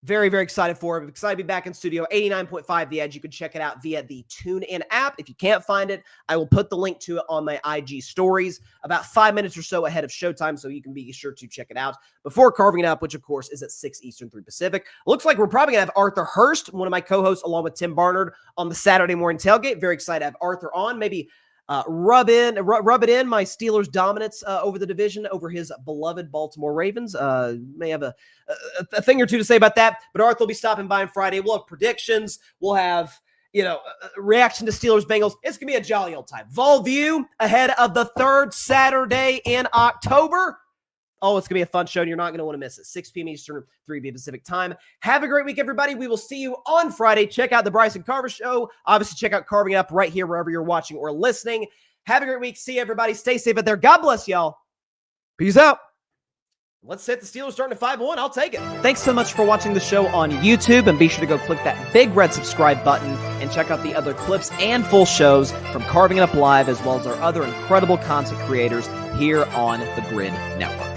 Very, very excited for it. I'm excited to be back in studio. 89.5 The Edge. You can check it out via the TuneIn app. If you can't find it, I will put the link to it on my IG stories about 5 minutes or so ahead of showtime, so you can be sure to check it out before carving it up, which, of course, is at 6 Eastern, 3 Pacific. Looks like we're probably going to have Arthur Hurst, one of my co-hosts, along with Tim Barnard on the Saturday morning tailgate. Very excited to have Arthur on. Maybe rub it in my Steelers dominance over the division over his beloved Baltimore Ravens. May have a thing or two to say about that, but Arthur will be stopping by on Friday. We'll have predictions. We'll have, reaction to Steelers Bengals. It's going to be a jolly old time. Vol View ahead of the third Saturday in October. Oh, it's going to be a fun show, and you're not going to want to miss it. 6 p.m. Eastern, 3 p.m. Pacific time. Have a great week, everybody. We will see you on Friday. Check out the Bryson Carver Show. Obviously, check out Carving It Up right here, wherever you're watching or listening. Have a great week. See you, everybody. Stay safe out there. God bless y'all. Peace out. Let's hit the Steelers starting at 5-1. I'll take it. Thanks so much for watching the show on YouTube, and be sure to go click that big red subscribe button and check out the other clips and full shows from Carving It Up Live, as well as our other incredible content creators here on the Grid Network.